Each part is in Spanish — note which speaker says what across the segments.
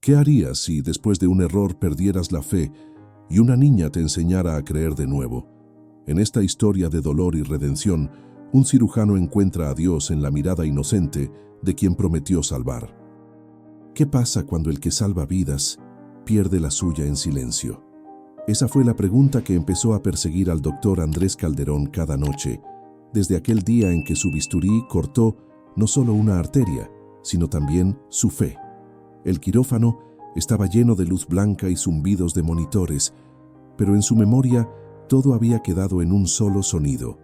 Speaker 1: ¿Qué harías si después de un error perdieras la fe y una niña te enseñara a creer de nuevo? En esta historia de dolor y redención, un cirujano encuentra a Dios en la mirada inocente de quien prometió salvar. ¿Qué pasa cuando el que salva vidas pierde la suya en silencio? Esa fue la pregunta que empezó a perseguir al doctor Andrés Calderón cada noche, desde aquel día en que su bisturí cortó no solo una arteria, sino también su fe. El quirófano estaba lleno de luz blanca y zumbidos de monitores, pero en su memoria todo había quedado en un solo sonido: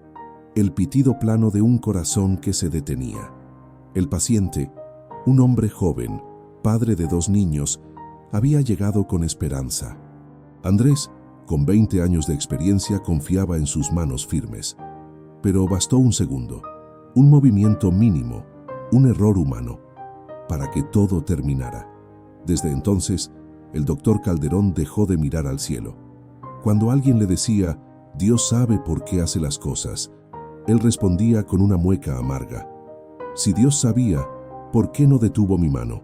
Speaker 1: el pitido plano de un corazón que se detenía. El paciente, un hombre joven, padre de 2 niños, había llegado con esperanza. Andrés, con 20 años de experiencia, confiaba en sus manos firmes. Pero bastó un segundo, un movimiento mínimo, un error humano, para que todo terminara. Desde entonces, el doctor Calderón dejó de mirar al cielo. Cuando alguien le decía, Dios sabe por qué hace las cosas, él respondía con una mueca amarga: si Dios sabía, ¿por qué no detuvo mi mano?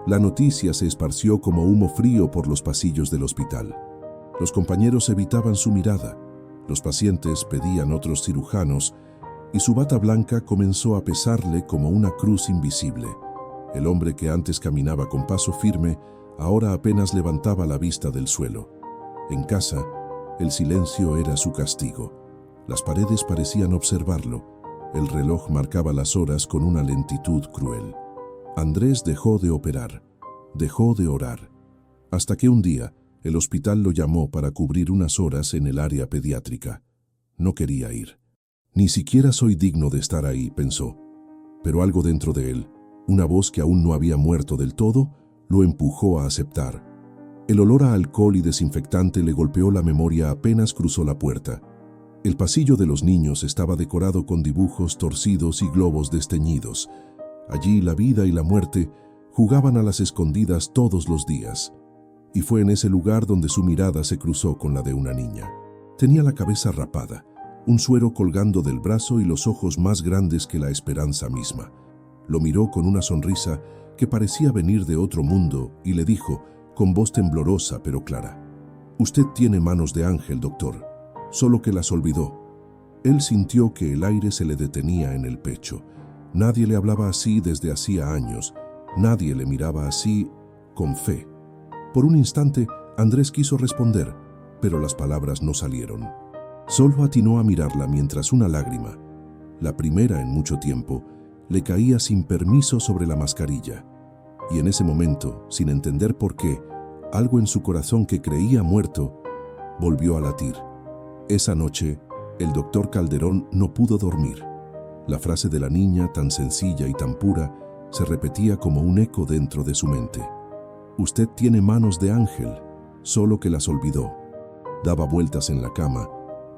Speaker 1: La noticia se esparció como humo frío por los pasillos del hospital. Los compañeros evitaban su mirada, los pacientes pedían otros cirujanos, y su bata blanca comenzó a pesarle como una cruz invisible. El hombre que antes caminaba con paso firme, ahora apenas levantaba la vista del suelo. En casa, el silencio era su castigo. Las paredes parecían observarlo. El reloj marcaba las horas con una lentitud cruel. Andrés dejó de operar, dejó de orar, hasta que un día el hospital lo llamó para cubrir unas horas en el área pediátrica. No quería ir. Ni siquiera soy digno de estar ahí, pensó. Pero algo dentro de él, una voz que aún no había muerto del todo, lo empujó a aceptar. El olor a alcohol y desinfectante le golpeó la memoria apenas cruzó la puerta. El pasillo de los niños estaba decorado con dibujos torcidos y globos desteñidos. Allí la vida y la muerte jugaban a las escondidas todos los días. Y fue en ese lugar donde su mirada se cruzó con la de una niña. Tenía la cabeza rapada, un suero colgando del brazo y los ojos más grandes que la esperanza misma. Lo miró con una sonrisa que parecía venir de otro mundo y le dijo, con voz temblorosa pero clara: usted tiene manos de ángel, doctor, solo que las olvidó. Él sintió que el aire se le detenía en el pecho. Nadie le hablaba así desde hacía años, nadie le miraba así con fe. Por un instante, Andrés quiso responder, pero las palabras no salieron. Solo atinó a mirarla mientras una lágrima, la primera en mucho tiempo, le caía sin permiso sobre la mascarilla. Y en ese momento, sin entender por qué, algo en su corazón que creía muerto, volvió a latir. Esa noche, el doctor Calderón no pudo dormir. La frase de la niña, tan sencilla y tan pura, se repetía como un eco dentro de su mente. Usted tiene manos de ángel, solo que las olvidó. Daba vueltas en la cama,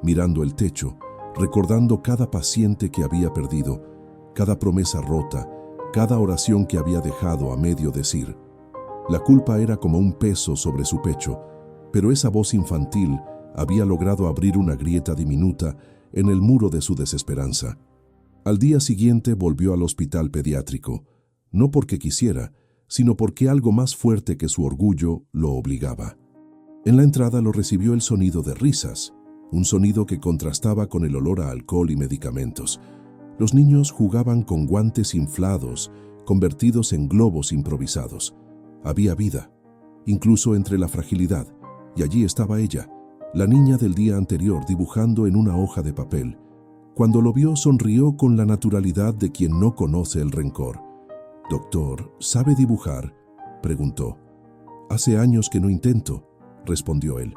Speaker 1: mirando el techo, recordando cada paciente que había perdido, cada promesa rota, cada oración que había dejado a medio decir. La culpa era como un peso sobre su pecho, pero esa voz infantil había logrado abrir una grieta diminuta en el muro de su desesperanza. Al día siguiente volvió al hospital pediátrico, no porque quisiera, sino porque algo más fuerte que su orgullo lo obligaba. En la entrada lo recibió el sonido de risas, un sonido que contrastaba con el olor a alcohol y medicamentos. Los niños jugaban con guantes inflados, convertidos en globos improvisados. Había vida, incluso entre la fragilidad, y allí estaba ella, la niña del día anterior, dibujando en una hoja de papel. Cuando lo vio, sonrió con la naturalidad de quien no conoce el rencor. «Doctor, ¿sabe dibujar?», preguntó. «Hace años que no intento», respondió él.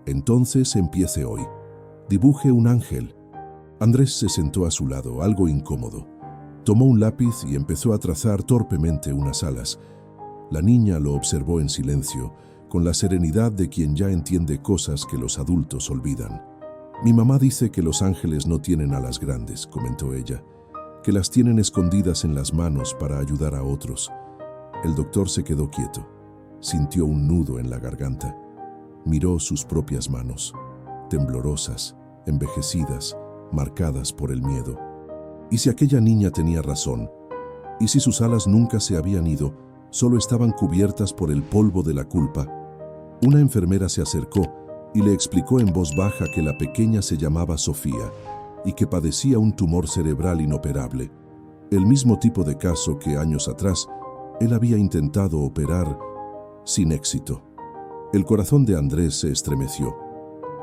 Speaker 1: «Entonces empiece hoy. Dibuje un ángel». Andrés se sentó a su lado, algo incómodo. Tomó un lápiz y empezó a trazar torpemente unas alas. La niña lo observó en silencio, con la serenidad de quien ya entiende cosas que los adultos olvidan. «Mi mamá dice que los ángeles no tienen alas grandes», comentó ella, «que las tienen escondidas en las manos para ayudar a otros». El doctor se quedó quieto. Sintió un nudo en la garganta. Miró sus propias manos, temblorosas, envejecidas, marcadas por el miedo. ¿Y si aquella niña tenía razón? ¿Y si sus alas nunca se habían ido, solo estaban cubiertas por el polvo de la culpa. Una enfermera se acercó y le explicó en voz baja que la pequeña se llamaba Sofía y que padecía un tumor cerebral inoperable, el mismo tipo de caso que años atrás él había intentado operar sin éxito. El corazón de Andrés se estremeció.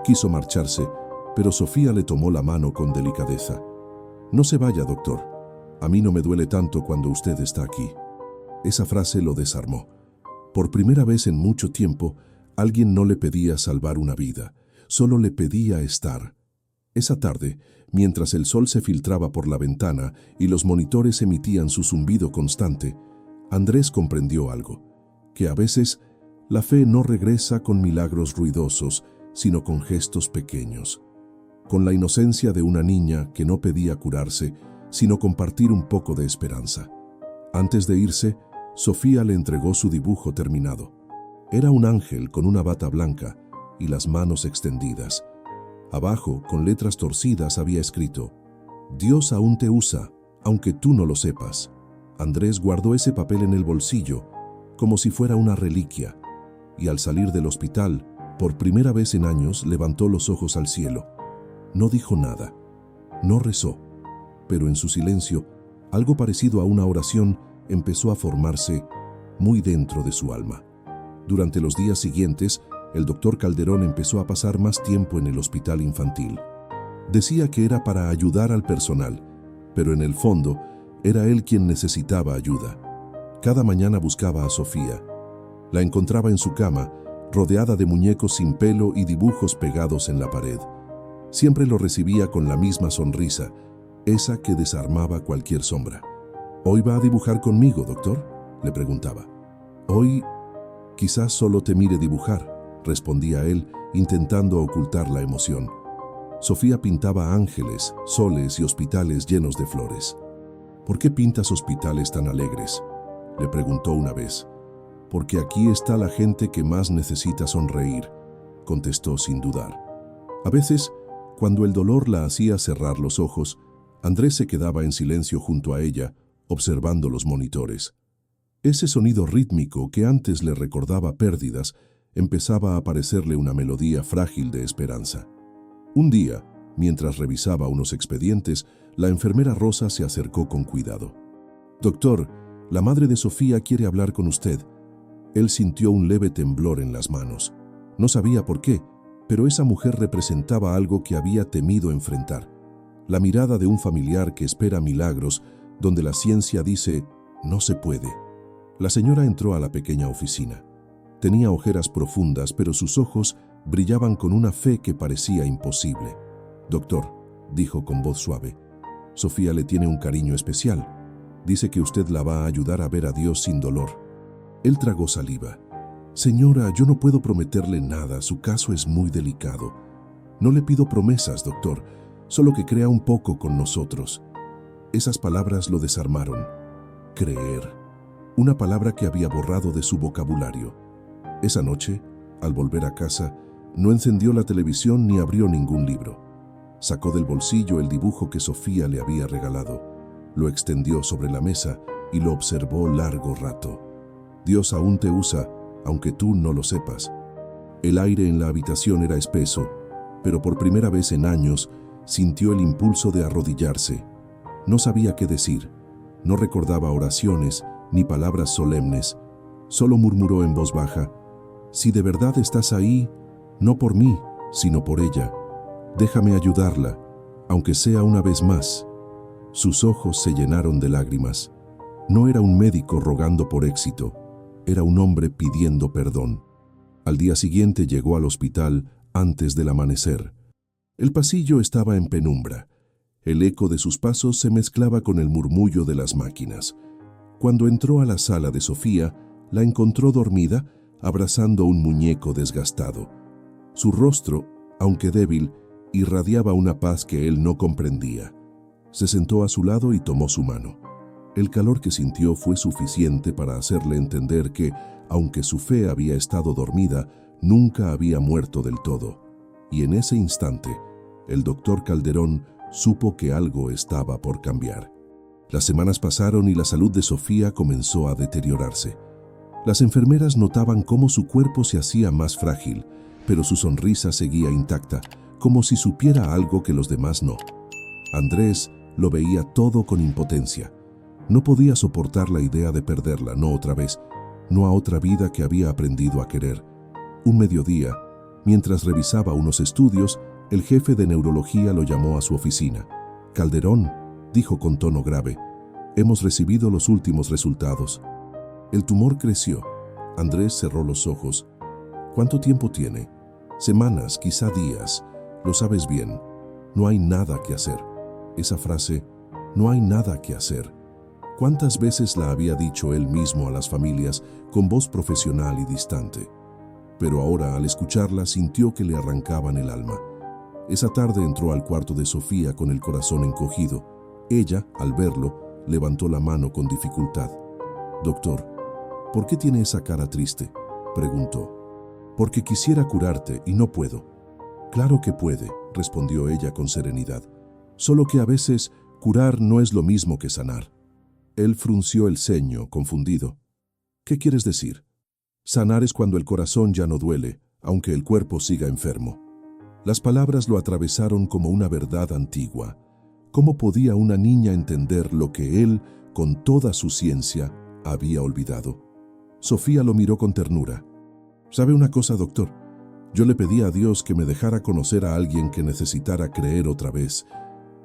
Speaker 1: Quiso marcharse, pero Sofía le tomó la mano con delicadeza. «No se vaya, doctor. A mí no me duele tanto cuando usted está aquí». Esa frase lo desarmó. Por primera vez en mucho tiempo, alguien no le pedía salvar una vida, solo le pedía estar. Esa tarde, mientras el sol se filtraba por la ventana y los monitores emitían su zumbido constante, Andrés comprendió algo, que a veces la fe no regresa con milagros ruidosos, sino con gestos pequeños. Con la inocencia de una niña que no pedía curarse, sino compartir un poco de esperanza. Antes de irse, Sofía le entregó su dibujo terminado. Era un ángel con una bata blanca y las manos extendidas. Abajo, con letras torcidas, había escrito: «Dios aún te usa, aunque tú no lo sepas». Andrés guardó ese papel en el bolsillo, como si fuera una reliquia, y al salir del hospital, por primera vez en años, levantó los ojos al cielo. No dijo nada, no rezó, pero en su silencio, algo parecido a una oración empezó a formarse muy dentro de su alma. Durante los días siguientes, el doctor Calderón empezó a pasar más tiempo en el hospital infantil. Decía que era para ayudar al personal, pero en el fondo era él quien necesitaba ayuda. Cada mañana buscaba a Sofía. La encontraba en su cama, rodeada de muñecos sin pelo y dibujos pegados en la pared. Siempre lo recibía con la misma sonrisa, esa que desarmaba cualquier sombra. «¿Hoy va a dibujar conmigo, doctor?», le preguntaba. «Hoy quizás solo te mire dibujar», respondía él, intentando ocultar la emoción. Sofía pintaba ángeles, soles y hospitales llenos de flores. «¿Por qué pintas hospitales tan alegres?», le preguntó una vez. «Porque aquí está la gente que más necesita sonreír», contestó sin dudar. A veces, cuando el dolor la hacía cerrar los ojos, Andrés se quedaba en silencio junto a ella, observando los monitores. Ese sonido rítmico que antes le recordaba pérdidas, empezaba a parecerle una melodía frágil de esperanza. Un día, mientras revisaba unos expedientes, la enfermera Rosa se acercó con cuidado. «Doctor, la madre de Sofía quiere hablar con usted». Él sintió un leve temblor en las manos. No sabía por qué, pero esa mujer representaba algo que había temido enfrentar. La mirada de un familiar que espera milagros, donde la ciencia dice, no se puede. La señora entró a la pequeña oficina. Tenía ojeras profundas, pero sus ojos brillaban con una fe que parecía imposible. «Doctor», dijo con voz suave, «Sofía le tiene un cariño especial. Dice que usted la va a ayudar a ver a Dios sin dolor». Él tragó saliva. «Señora, yo no puedo prometerle nada, su caso es muy delicado. No le pido promesas, doctor, solo que crea un poco con nosotros». Esas palabras lo desarmaron. Creer. Una palabra que había borrado de su vocabulario. Esa noche, al volver a casa, no encendió la televisión ni abrió ningún libro. Sacó del bolsillo el dibujo que Sofía le había regalado, lo extendió sobre la mesa y lo observó largo rato. «Dios aún te usa, aunque tú no lo sepas». El aire en la habitación era espeso, pero por primera vez en años sintió el impulso de arrodillarse. No sabía qué decir, no recordaba oraciones ni palabras solemnes, solo murmuró en voz baja: «Si de verdad estás ahí, no por mí, sino por ella, déjame ayudarla, aunque sea una vez más». Sus ojos se llenaron de lágrimas. No era un médico rogando por éxito, era un hombre pidiendo perdón. Al día siguiente llegó al hospital antes del amanecer. El pasillo estaba en penumbra. El eco de sus pasos se mezclaba con el murmullo de las máquinas. Cuando entró a la sala de Sofía, la encontró dormida, abrazando un muñeco desgastado. Su rostro, aunque débil, irradiaba una paz que él no comprendía. Se sentó a su lado y tomó su mano. El calor que sintió fue suficiente para hacerle entender que, aunque su fe había estado dormida, nunca había muerto del todo. Y en ese instante, el doctor Calderón supo que algo estaba por cambiar. Las semanas pasaron y la salud de Sofía comenzó a deteriorarse. Las enfermeras notaban cómo su cuerpo se hacía más frágil, pero su sonrisa seguía intacta, como si supiera algo que los demás no. Andrés lo veía todo con impotencia. No podía soportar la idea de perderla, no otra vez, no a otra vida que había aprendido a querer. Un mediodía, mientras revisaba unos estudios, el jefe de neurología lo llamó a su oficina. «Calderón», dijo con tono grave, «hemos recibido los últimos resultados». El tumor creció. Andrés cerró los ojos. «¿Cuánto tiempo tiene?» «Semanas, quizá días. Lo sabes bien. No hay nada que hacer». Esa frase, «no hay nada que hacer», ¿cuántas veces la había dicho él mismo a las familias con voz profesional y distante? Pero ahora, al escucharla, sintió que le arrancaban el alma. Esa tarde entró al cuarto de Sofía con el corazón encogido. Ella, al verlo, levantó la mano con dificultad. «Doctor, ¿por qué tiene esa cara triste?», preguntó. «Porque quisiera curarte y no puedo». «Claro que puede», respondió ella con serenidad. «Solo que a veces curar no es lo mismo que sanar». Él frunció el ceño, confundido. «¿Qué quieres decir?». «Sanar es cuando el corazón ya no duele, aunque el cuerpo siga enfermo». Las palabras lo atravesaron como una verdad antigua. ¿Cómo podía una niña entender lo que él, con toda su ciencia, había olvidado? Sofía lo miró con ternura. «¿Sabe una cosa, doctor? Yo le pedí a Dios que me dejara conocer a alguien que necesitara creer otra vez,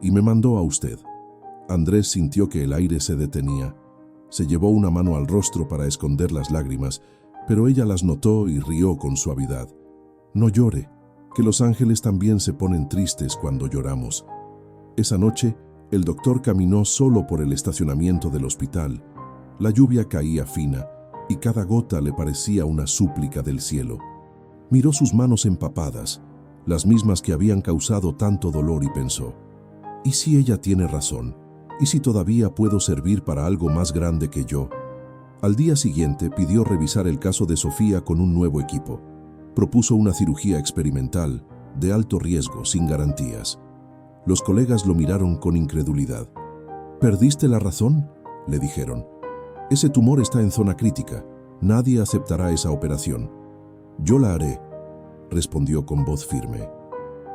Speaker 1: y me mandó a usted». Andrés sintió que el aire se detenía. Se llevó una mano al rostro para esconder las lágrimas, pero ella las notó y rió con suavidad. «No llore, que los ángeles también se ponen tristes cuando lloramos». Esa noche, el doctor caminó solo por el estacionamiento del hospital. La lluvia caía fina, y cada gota le parecía una súplica del cielo. Miró sus manos empapadas, las mismas que habían causado tanto dolor, y pensó: «¿Y si ella tiene razón? ¿Y si todavía puedo servir para algo más grande que yo?». Al día siguiente pidió revisar el caso de Sofía con un nuevo equipo. Propuso una cirugía experimental, de alto riesgo, sin garantías. Los colegas lo miraron con incredulidad. «¿Perdiste la razón?», le dijeron. «Ese tumor está en zona crítica. Nadie aceptará esa operación». «Yo la haré», respondió con voz firme.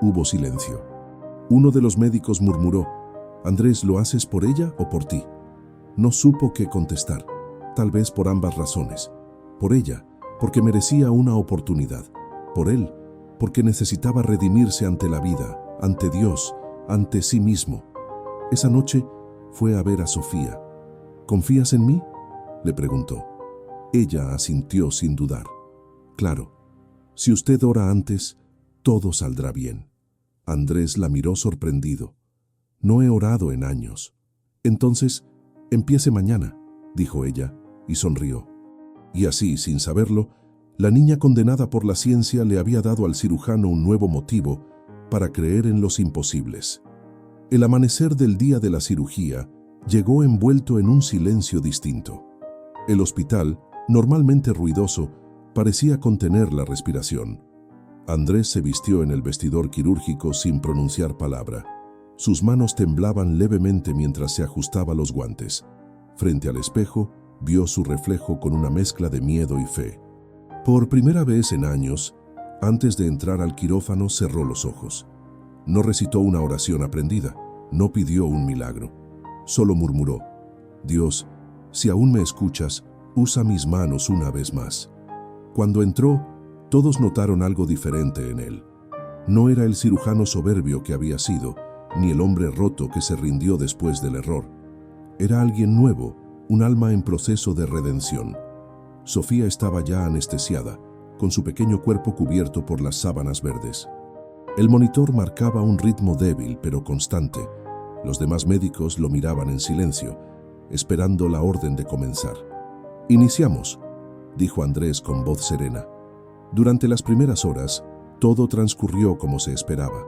Speaker 1: Hubo silencio. Uno de los médicos murmuró: «Andrés, ¿lo haces por ella o por ti?». No supo qué contestar, tal vez por ambas razones. Por ella, porque merecía una oportunidad. Por él, porque necesitaba redimirse ante la vida, ante Dios, ante sí mismo. Esa noche fue a ver a Sofía. «¿Confías en mí?», le preguntó. Ella asintió sin dudar. «Claro, si usted ora antes, todo saldrá bien». Andrés la miró sorprendido. «No he orado en años». «Entonces, empiece mañana», dijo ella, y sonrió. Y así, sin saberlo, la niña condenada por la ciencia le había dado al cirujano un nuevo motivo para creer en los imposibles. El amanecer del día de la cirugía llegó envuelto en un silencio distinto. El hospital, normalmente ruidoso, parecía contener la respiración. Andrés se vistió en el vestidor quirúrgico sin pronunciar palabra. Sus manos temblaban levemente mientras se ajustaba los guantes. Frente al espejo, vio su reflejo con una mezcla de miedo y fe. Por primera vez en años, antes de entrar al quirófano, cerró los ojos. No recitó una oración aprendida, no pidió un milagro. Solo murmuró: «Dios, si aún me escuchas, usa mis manos una vez más». Cuando entró, todos notaron algo diferente en él. No era el cirujano soberbio que había sido, ni el hombre roto que se rindió después del error. Era alguien nuevo, un alma en proceso de redención. Sofía estaba ya anestesiada, con su pequeño cuerpo cubierto por las sábanas verdes. El monitor marcaba un ritmo débil pero constante. Los demás médicos lo miraban en silencio, esperando la orden de comenzar. «Iniciamos», dijo Andrés con voz serena. Durante las primeras horas, todo transcurrió como se esperaba.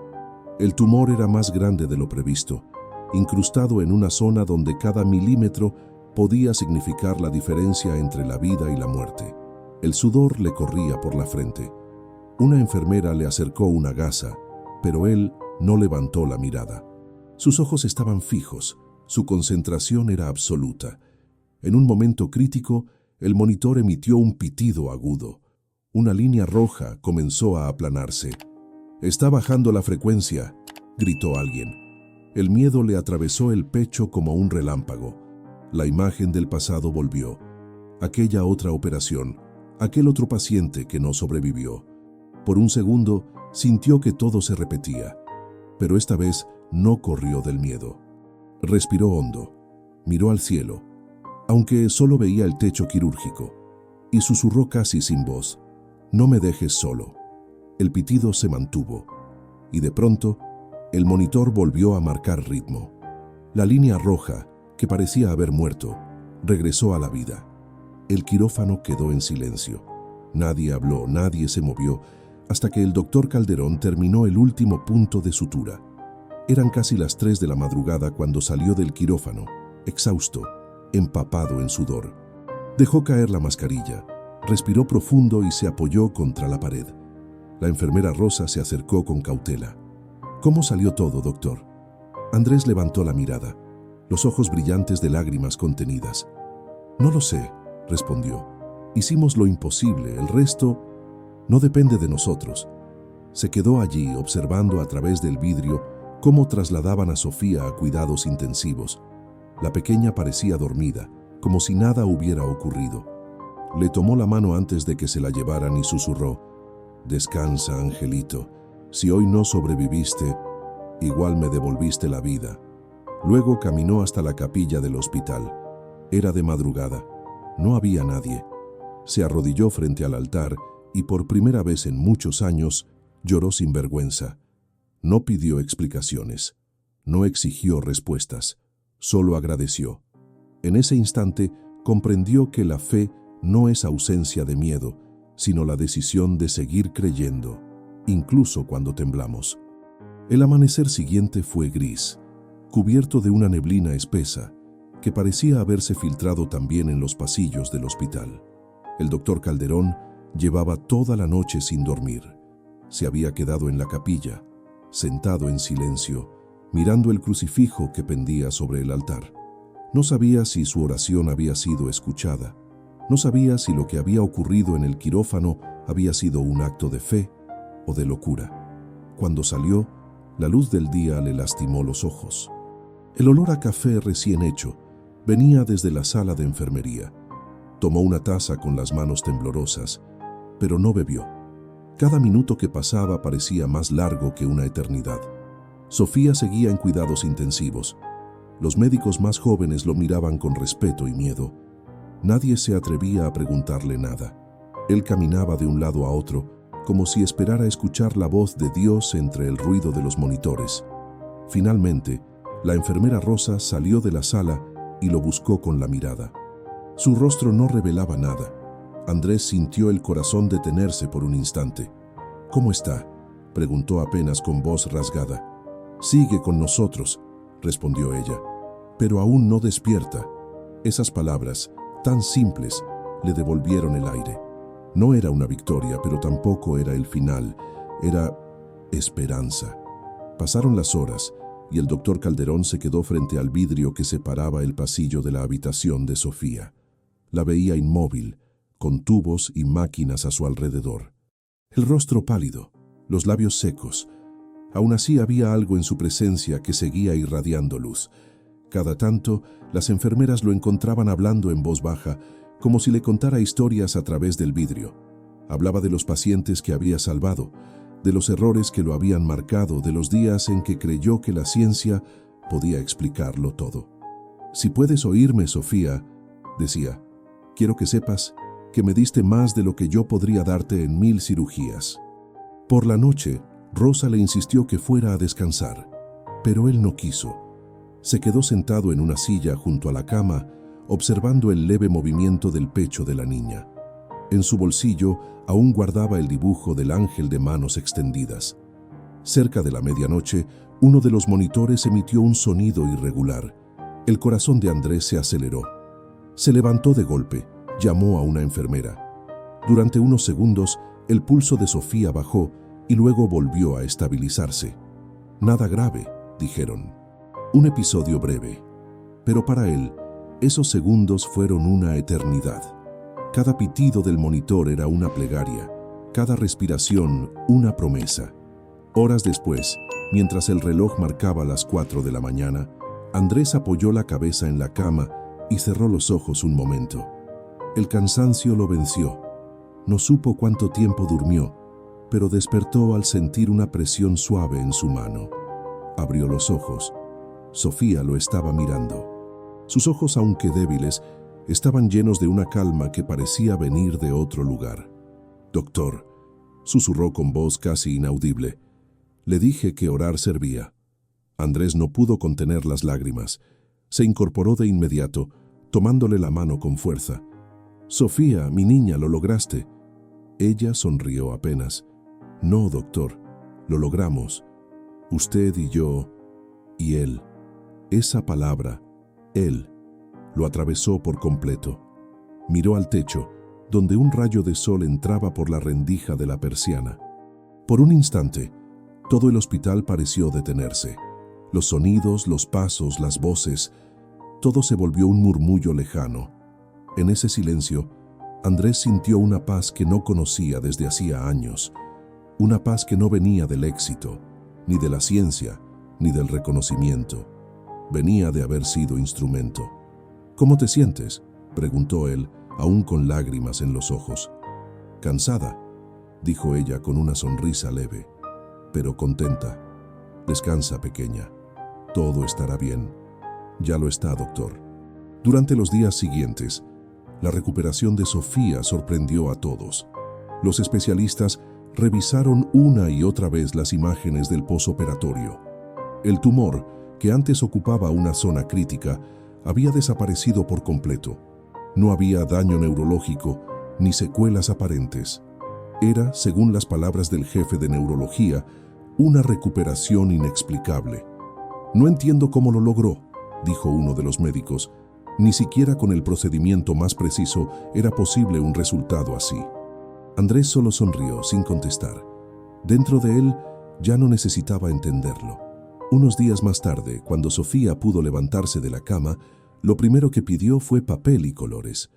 Speaker 1: El tumor era más grande de lo previsto, incrustado en una zona donde cada milímetro podía significar la diferencia entre la vida y la muerte. El sudor le corría por la frente. Una enfermera le acercó una gasa, pero él no levantó la mirada. Sus ojos estaban fijos, su concentración era absoluta. En un momento crítico, el monitor emitió un pitido agudo. Una línea roja comenzó a aplanarse. «Está bajando la frecuencia», gritó alguien. El miedo le atravesó el pecho como un relámpago. La imagen del pasado volvió. Aquella otra operación, aquel otro paciente que no sobrevivió. Por un segundo sintió que todo se repetía, pero esta vez no corrió del miedo. Respiró hondo, miró al cielo, aunque solo veía el techo quirúrgico, y susurró casi sin voz: «No me dejes solo». El pitido se mantuvo, y de pronto el monitor volvió a marcar ritmo. La línea roja, que parecía haber muerto, regresó a la vida. El quirófano quedó en silencio. Nadie habló, nadie se movió, hasta que el doctor Calderón terminó el último punto de sutura. Eran casi las 3 de la madrugada cuando salió del quirófano, exhausto, empapado en sudor. Dejó caer la mascarilla, respiró profundo y se apoyó contra la pared. La enfermera Rosa se acercó con cautela. «¿Cómo salió todo, doctor?» Andrés levantó la mirada, los ojos brillantes de lágrimas contenidas. «No lo sé», respondió. «Hicimos lo imposible, el resto no depende de nosotros». Se quedó allí observando a través del vidrio cómo trasladaban a Sofía a cuidados intensivos. La pequeña parecía dormida, como si nada hubiera ocurrido. Le tomó la mano antes de que se la llevaran y susurró: «Descansa, angelito. Si hoy no sobreviviste, igual me devolviste la vida». Luego caminó hasta la capilla del hospital. Era de madrugada. No había nadie. Se arrodilló frente al altar y por primera vez en muchos años lloró sin vergüenza. No pidió explicaciones. No exigió respuestas. Solo agradeció. En ese instante comprendió que la fe no es ausencia de miedo, sino la decisión de seguir creyendo, incluso cuando temblamos. El amanecer siguiente fue gris, cubierto de una neblina espesa que parecía haberse filtrado también en los pasillos del hospital. El doctor Calderón llevaba toda la noche sin dormir. Se había quedado en la capilla, sentado en silencio, mirando el crucifijo que pendía sobre el altar. No sabía si su oración había sido escuchada. No sabía si lo que había ocurrido en el quirófano había sido un acto de fe o de locura. Cuando salió, la luz del día le lastimó los ojos. El olor a café recién hecho venía desde la sala de enfermería. Tomó una taza con las manos temblorosas, pero no bebió. Cada minuto que pasaba parecía más largo que una eternidad. Sofía seguía en cuidados intensivos. Los médicos más jóvenes lo miraban con respeto y miedo. Nadie se atrevía a preguntarle nada. Él caminaba de un lado a otro, como si esperara escuchar la voz de Dios entre el ruido de los monitores. Finalmente, la enfermera Rosa salió de la sala y lo buscó con la mirada. Su rostro no revelaba nada. Andrés sintió el corazón detenerse por un instante. «¿Cómo está?», preguntó apenas con voz rasgada. «Sigue con nosotros», respondió ella, «pero aún no despierta». Esas palabras, tan simples, le devolvieron el aire. No era una victoria, pero tampoco era el final. Era esperanza. Pasaron las horas y el doctor Calderón se quedó frente al vidrio que separaba el pasillo de la habitación de Sofía. La veía inmóvil, con tubos y máquinas a su alrededor. El rostro pálido, los labios secos. Aún así había algo en su presencia que seguía irradiando luz. Cada tanto, las enfermeras lo encontraban hablando en voz baja, como si le contara historias a través del vidrio. Hablaba de los pacientes que había salvado, de los errores que lo habían marcado, de los días en que creyó que la ciencia podía explicarlo todo. «Si puedes oírme, Sofía», decía, «quiero que sepas que me diste más de lo que yo podría darte en 1000 cirugías». Por la noche, Rosa le insistió que fuera a descansar, pero él no quiso. Se quedó sentado en una silla junto a la cama, observando el leve movimiento del pecho de la niña. En su bolsillo aún guardaba el dibujo del ángel de manos extendidas. Cerca de la medianoche, uno de los monitores emitió un sonido irregular. El corazón de Andrés se aceleró. Se levantó de golpe, llamó a una enfermera. Durante unos segundos, el pulso de Sofía bajó y luego volvió a estabilizarse. «Nada grave», dijeron. Un episodio breve, pero para él, esos segundos fueron una eternidad. Cada pitido del monitor era una plegaria, cada respiración una promesa. Horas después, mientras el reloj marcaba las 4 de la mañana, Andrés apoyó la cabeza en la cama y cerró los ojos un momento. El cansancio lo venció. No supo cuánto tiempo durmió, pero despertó al sentir una presión suave en su mano. Abrió los ojos. Sofía lo estaba mirando. Sus ojos, aunque débiles, estaban llenos de una calma que parecía venir de otro lugar. «Doctor», susurró con voz casi inaudible, «le dije que orar servía». Andrés no pudo contener las lágrimas. Se incorporó de inmediato, tomándole la mano con fuerza. «Sofía, mi niña, lo lograste». Ella sonrió apenas. «No, doctor, lo logramos. Usted y yo, y él». Esa palabra, él, lo atravesó por completo. Miró al techo, donde un rayo de sol entraba por la rendija de la persiana. Por un instante, todo el hospital pareció detenerse. Los sonidos, los pasos, las voces, todo se volvió un murmullo lejano. En ese silencio, Andrés sintió una paz que no conocía desde hacía años. Una paz que no venía del éxito, ni de la ciencia, ni del reconocimiento. Venía de haber sido instrumento. «¿Cómo te sientes?», preguntó él, aún con lágrimas en los ojos. «Cansada», dijo ella con una sonrisa leve, «pero contenta. Descansa, pequeña. Todo estará bien». «Ya lo está, doctor». Durante los días siguientes, la recuperación de Sofía sorprendió a todos. Los especialistas revisaron una y otra vez las imágenes del posoperatorio. El tumor, que antes ocupaba una zona crítica, había desaparecido por completo. No había daño neurológico ni secuelas aparentes. Era, según las palabras del jefe de neurología, una recuperación inexplicable. «No entiendo cómo lo logró», dijo uno de los médicos. «Ni siquiera con el procedimiento más preciso era posible un resultado así». Andrés solo sonrió sin contestar. Dentro de él ya no necesitaba entenderlo. Unos días más tarde, cuando Sofía pudo levantarse de la cama, lo primero que pidió fue papel y colores.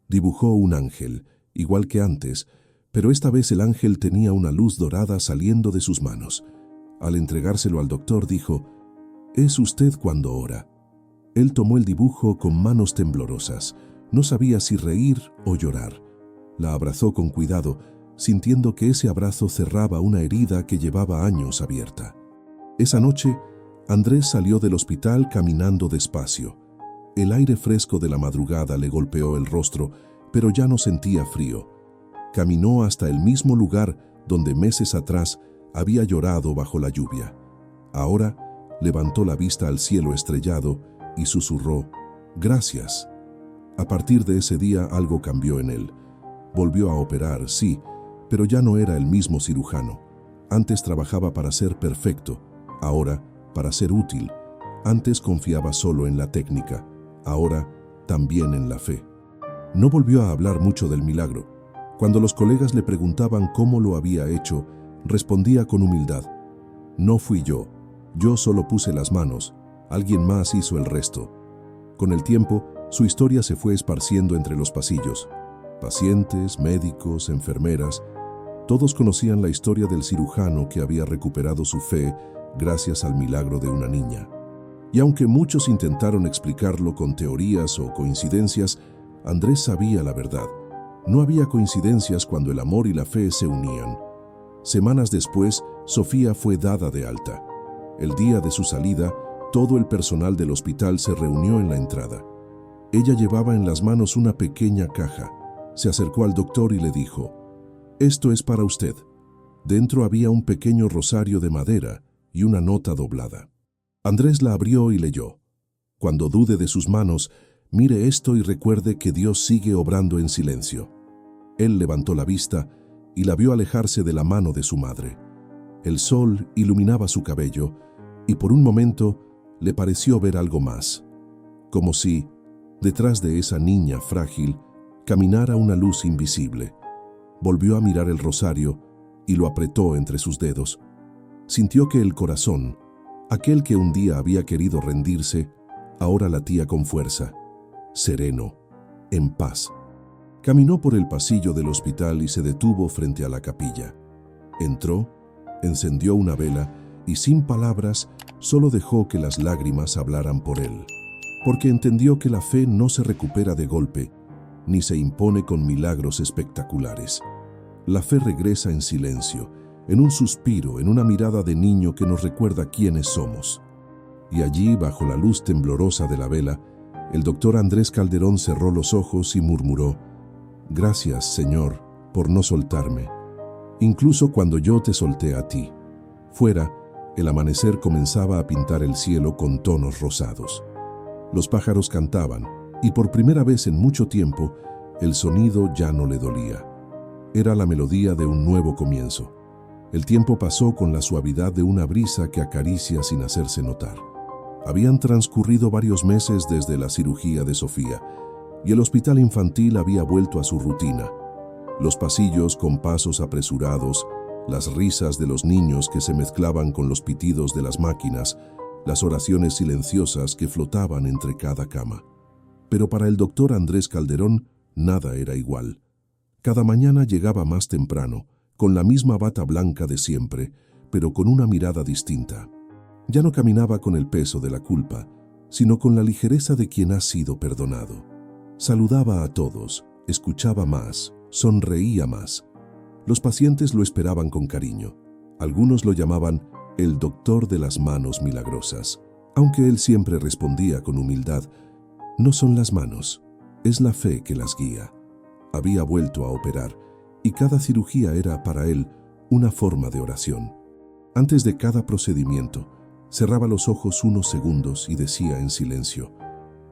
Speaker 1: Dibujó un ángel, igual que antes, pero esta vez el ángel tenía una luz dorada saliendo de sus manos. Al entregárselo al doctor dijo: «Es usted cuando ora». Él tomó el dibujo con manos temblorosas. No sabía si reír o llorar. La abrazó con cuidado, sintiendo que ese abrazo cerraba una herida que llevaba años abierta. Esa noche, Andrés salió del hospital caminando despacio. El aire fresco de la madrugada le golpeó el rostro, pero ya no sentía frío. Caminó hasta el mismo lugar donde meses atrás había llorado bajo la lluvia. Ahora levantó la vista al cielo estrellado y susurró: «Gracias». A partir de ese día algo cambió en él. Volvió a operar, sí, pero ya no era el mismo cirujano. Antes trabajaba para ser perfecto, ahora para ser útil. Antes confiaba solo en la técnica, ahora también en la fe. No volvió a hablar mucho del milagro. Cuando los colegas le preguntaban cómo lo había hecho, respondía con humildad: «No fui yo solo puse las manos, alguien más hizo el resto». Con el tiempo, su historia se fue esparciendo entre los pasillos. Pacientes, médicos, enfermeras, todos conocían la historia del cirujano que había recuperado su fe gracias al milagro de una niña. Y aunque muchos intentaron explicarlo con teorías o coincidencias, Andrés sabía la verdad. No había coincidencias cuando el amor y la fe se unían. Semanas después, Sofía fue dada de alta. El día de su salida, todo el personal del hospital se reunió en la entrada. Ella llevaba en las manos una pequeña caja. Se acercó al doctor y le dijo: «Esto es para usted». Dentro había un pequeño rosario de madera y una nota doblada. Andrés la abrió y leyó: «Cuando dude de sus manos, mire esto y recuerde que Dios sigue obrando en silencio». Él levantó la vista y la vio alejarse de la mano de su madre. El sol iluminaba su cabello y por un momento le pareció ver algo más, como si, detrás de esa niña frágil, caminara una luz invisible. Volvió a mirar el rosario y lo apretó entre sus dedos. Sintió que el corazón, aquel que un día había querido rendirse, ahora latía con fuerza, sereno, en paz. Caminó por el pasillo del hospital y se detuvo frente a la capilla. Entró, encendió una vela y sin palabras solo dejó que las lágrimas hablaran por él, porque entendió que la fe no se recupera de golpe, ni se impone con milagros espectaculares. La fe regresa en silencio, en un suspiro, en una mirada de niño que nos recuerda quiénes somos. Y allí, bajo la luz temblorosa de la vela, el doctor Andrés Calderón cerró los ojos y murmuró: «Gracias, Señor, por no soltarme, incluso cuando yo te solté a ti». Fuera, el amanecer comenzaba a pintar el cielo con tonos rosados. Los pájaros cantaban, y por primera vez en mucho tiempo, el sonido ya no le dolía. Era la melodía de un nuevo comienzo. El tiempo pasó con la suavidad de una brisa que acaricia sin hacerse notar. Habían transcurrido varios meses desde la cirugía de Sofía, y el hospital infantil había vuelto a su rutina. Los pasillos con pasos apresurados, las risas de los niños que se mezclaban con los pitidos de las máquinas, las oraciones silenciosas que flotaban entre cada cama. Pero para el doctor Andrés Calderón, nada era igual. Cada mañana llegaba más temprano, con la misma bata blanca de siempre, pero con una mirada distinta. Ya no caminaba con el peso de la culpa, sino con la ligereza de quien ha sido perdonado. Saludaba a todos, escuchaba más, sonreía más. Los pacientes lo esperaban con cariño. Algunos lo llamaban el doctor de las manos milagrosas, aunque él siempre respondía con humildad: «No son las manos, es la fe que las guía». Había vuelto a operar, y cada cirugía era para él una forma de oración. Antes de cada procedimiento, cerraba los ojos unos segundos y decía en silencio: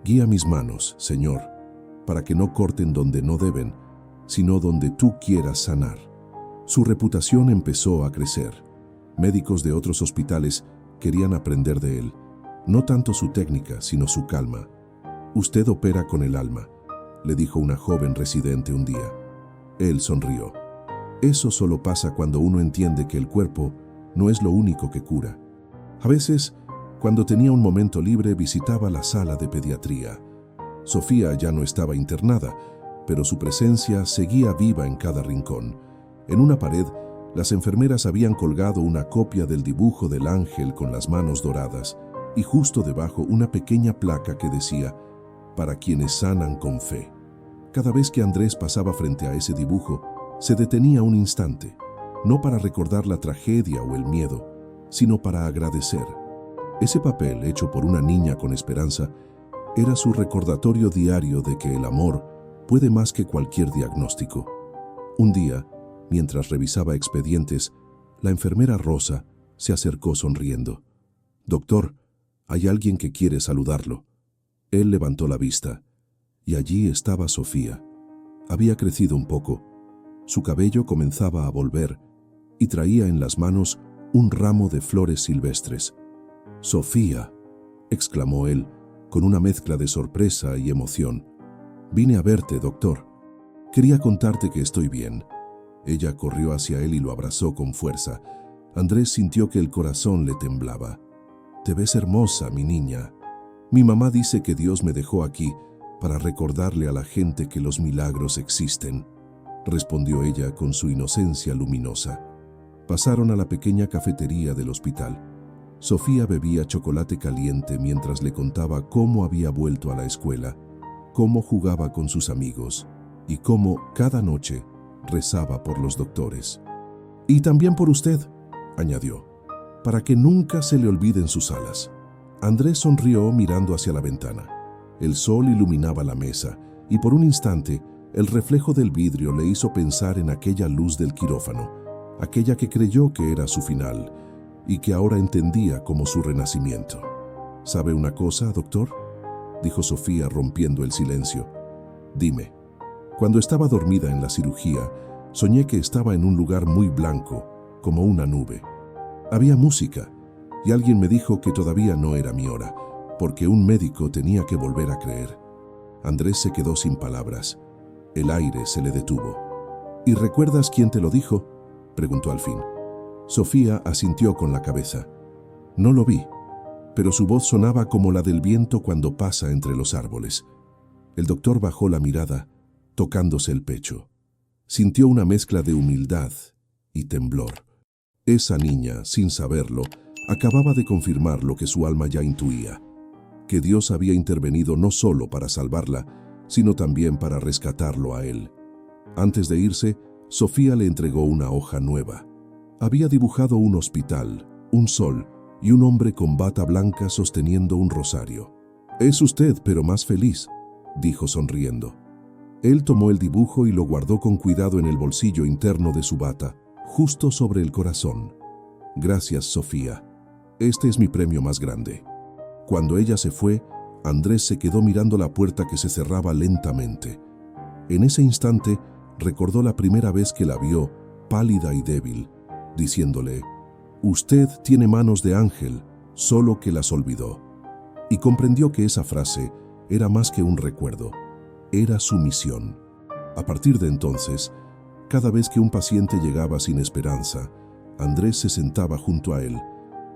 Speaker 1: «Guía mis manos, Señor, para que no corten donde no deben, sino donde tú quieras sanar». Su reputación empezó a crecer. Médicos de otros hospitales querían aprender de él, no tanto su técnica, sino su calma. «Usted opera con el alma», le dijo una joven residente un día. Él sonrió. Eso solo pasa cuando uno entiende que el cuerpo no es lo único que cura. A veces, cuando tenía un momento libre, visitaba la sala de pediatría. Sofía ya no estaba internada, pero su presencia seguía viva en cada rincón. En una pared, las enfermeras habían colgado una copia del dibujo del ángel con las manos doradas y justo debajo una pequeña placa que decía: «Para quienes sanan con fe». Cada vez que Andrés pasaba frente a ese dibujo, se detenía un instante, no para recordar la tragedia o el miedo, sino para agradecer. Ese papel, hecho por una niña con esperanza, era su recordatorio diario de que el amor puede más que cualquier diagnóstico. Un día, mientras revisaba expedientes, la enfermera Rosa se acercó sonriendo. «Doctor, hay alguien que quiere saludarlo». Él levantó la vista, y allí estaba Sofía. Había crecido un poco. Su cabello comenzaba a volver, y traía en las manos un ramo de flores silvestres. «Sofía», exclamó él, con una mezcla de sorpresa y emoción. «Vine a verte, doctor. Quería contarte que estoy bien». Ella corrió hacia él y lo abrazó con fuerza. Andrés sintió que el corazón le temblaba. «Te ves hermosa, mi niña. Mi mamá dice que Dios me dejó aquí para recordarle a la gente que los milagros existen», respondió ella con su inocencia luminosa. Pasaron a la pequeña cafetería del hospital. Sofía bebía chocolate caliente mientras le contaba cómo había vuelto a la escuela, cómo jugaba con sus amigos y cómo, cada noche, rezaba por los doctores. «Y también por usted», añadió, «para que nunca se le olviden sus alas». Andrés sonrió mirando hacia la ventana. El sol iluminaba la mesa y por un instante el reflejo del vidrio le hizo pensar en aquella luz del quirófano, aquella que creyó que era su final y que ahora entendía como su renacimiento. «¿Sabe una cosa, doctor?», dijo Sofía rompiendo el silencio. «Dime». Cuando estaba dormida en la cirugía, soñé que estaba en un lugar muy blanco, como una nube. Había música, y alguien me dijo que todavía no era mi hora, porque un médico tenía que volver a creer. Andrés se quedó sin palabras. El aire se le detuvo. «¿Y recuerdas quién te lo dijo?», preguntó al fin. Sofía asintió con la cabeza. «No lo vi, pero su voz sonaba como la del viento cuando pasa entre los árboles». El doctor bajó la mirada tocándose el pecho. Sintió una mezcla de humildad y temblor. Esa niña, sin saberlo, acababa de confirmar lo que su alma ya intuía, que Dios había intervenido no solo para salvarla, sino también para rescatarlo a él. Antes de irse, Sofía le entregó una hoja nueva. Había dibujado un hospital, un sol y un hombre con bata blanca sosteniendo un rosario. «Es usted, pero más feliz», dijo sonriendo. Él tomó el dibujo y lo guardó con cuidado en el bolsillo interno de su bata, justo sobre el corazón. «Gracias, Sofía. Este es mi premio más grande». Cuando ella se fue, Andrés se quedó mirando la puerta que se cerraba lentamente. En ese instante, recordó la primera vez que la vio, pálida y débil, diciéndole: «Usted tiene manos de ángel, solo que las olvidó». Y comprendió que esa frase era más que un recuerdo, era su misión. A partir de entonces, cada vez que un paciente llegaba sin esperanza, Andrés se sentaba junto a él,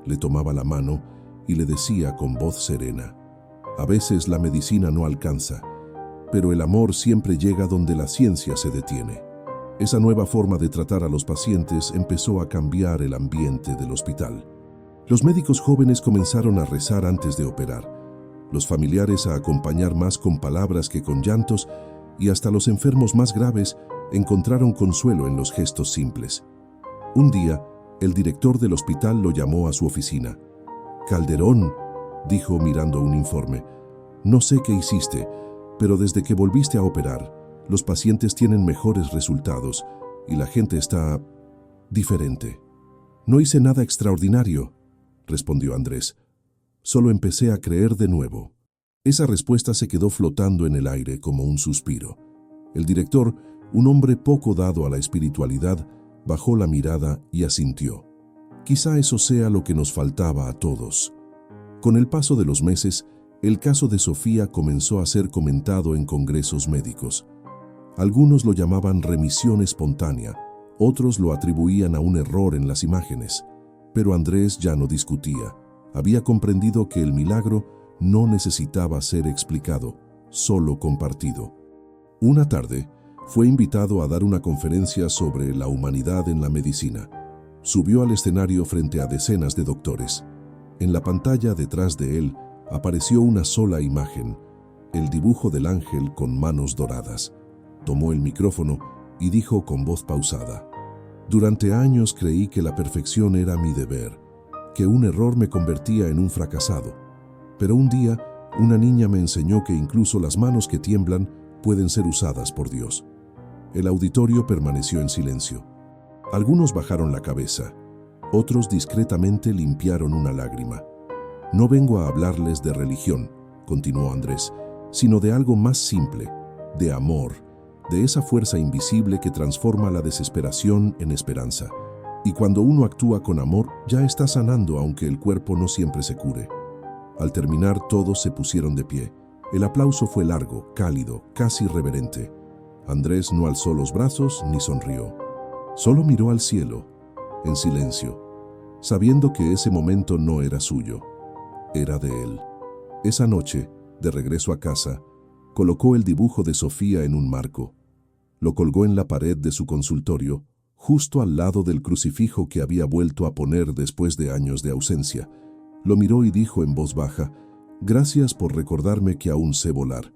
Speaker 1: le tomaba la mano y le decía con voz serena: «A veces la medicina no alcanza, pero el amor siempre llega donde la ciencia se detiene». Esa nueva forma de tratar a los pacientes empezó a cambiar el ambiente del hospital. Los médicos jóvenes comenzaron a rezar antes de operar, los familiares a acompañar más con palabras que con llantos, y hasta los enfermos más graves encontraron consuelo en los gestos simples. Un día, el director del hospital lo llamó a su oficina. «Calderón», dijo mirando un informe, «no sé qué hiciste, pero desde que volviste a operar, los pacientes tienen mejores resultados y la gente está diferente». «No hice nada extraordinario», respondió Andrés. «Solo empecé a creer de nuevo». Esa respuesta se quedó flotando en el aire como un suspiro. El director, un hombre poco dado a la espiritualidad, bajó la mirada y asintió. Quizá eso sea lo que nos faltaba a todos. Con el paso de los meses, el caso de Sofía comenzó a ser comentado en congresos médicos. Algunos lo llamaban remisión espontánea, otros lo atribuían a un error en las imágenes. Pero Andrés ya no discutía. Había comprendido que el milagro no necesitaba ser explicado, solo compartido. Una tarde, fue invitado a dar una conferencia sobre la humanidad en la medicina. Subió al escenario frente a decenas de doctores. En la pantalla detrás de él apareció una sola imagen, el dibujo del ángel con manos doradas. Tomó el micrófono y dijo con voz pausada: «Durante años creí que la perfección era mi deber, que un error me convertía en un fracasado. Pero un día, una niña me enseñó que incluso las manos que tiemblan pueden ser usadas por Dios». El auditorio permaneció en silencio. Algunos bajaron la cabeza, otros discretamente limpiaron una lágrima. «No vengo a hablarles de religión», continuó Andrés, «sino de algo más simple, de amor, de esa fuerza invisible que transforma la desesperación en esperanza. Y cuando uno actúa con amor, ya está sanando aunque el cuerpo no siempre se cure». Al terminar, todos se pusieron de pie. El aplauso fue largo, cálido, casi reverente. Andrés no alzó los brazos ni sonrió. Solo miró al cielo, en silencio, sabiendo que ese momento no era suyo, era de él. Esa noche, de regreso a casa, colocó el dibujo de Sofía en un marco. Lo colgó en la pared de su consultorio, justo al lado del crucifijo que había vuelto a poner después de años de ausencia. Lo miró y dijo en voz baja: «Gracias por recordarme que aún sé volar».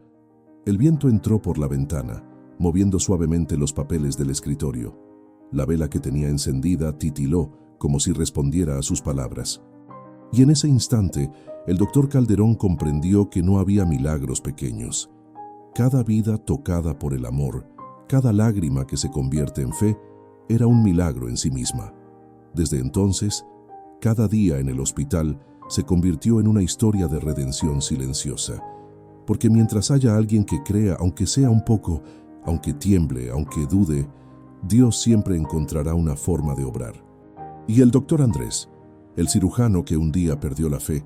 Speaker 1: El viento entró por la ventana, moviendo suavemente los papeles del escritorio. La vela que tenía encendida titiló, como si respondiera a sus palabras. Y en ese instante, el doctor Calderón comprendió que no había milagros pequeños. Cada vida tocada por el amor, cada lágrima que se convierte en fe, era un milagro en sí misma. Desde entonces, cada día en el hospital se convirtió en una historia de redención silenciosa. Porque mientras haya alguien que crea, aunque sea un poco, aunque tiemble, aunque dude, Dios siempre encontrará una forma de obrar. Y el doctor Andrés, el cirujano que un día perdió la fe,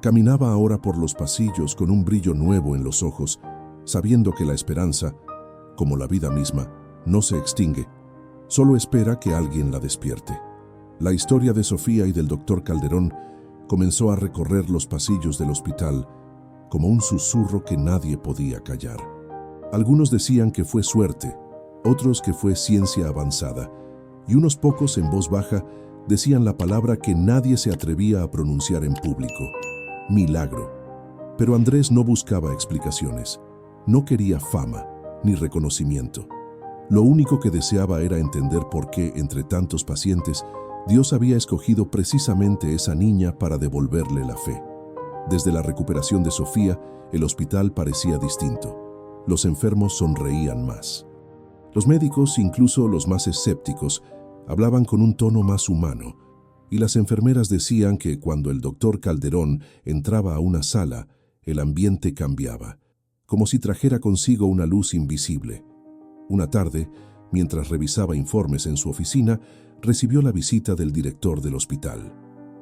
Speaker 1: caminaba ahora por los pasillos con un brillo nuevo en los ojos, sabiendo que la esperanza, como la vida misma, no se extingue, solo espera que alguien la despierte. La historia de Sofía y del doctor Calderón comenzó a recorrer los pasillos del hospital como un susurro que nadie podía callar. Algunos decían que fue suerte, otros que fue ciencia avanzada, y unos pocos en voz baja decían la palabra que nadie se atrevía a pronunciar en público: milagro. Pero Andrés no buscaba explicaciones, no quería fama ni reconocimiento. Lo único que deseaba era entender por qué, entre tantos pacientes, Dios había escogido precisamente esa niña para devolverle la fe. Desde la recuperación de Sofía, el hospital parecía distinto. Los enfermos sonreían más. Los médicos, incluso los más escépticos, hablaban con un tono más humano, y las enfermeras decían que cuando el doctor Calderón entraba a una sala, el ambiente cambiaba, como si trajera consigo una luz invisible. Una tarde, mientras revisaba informes en su oficina, recibió la visita del director del hospital.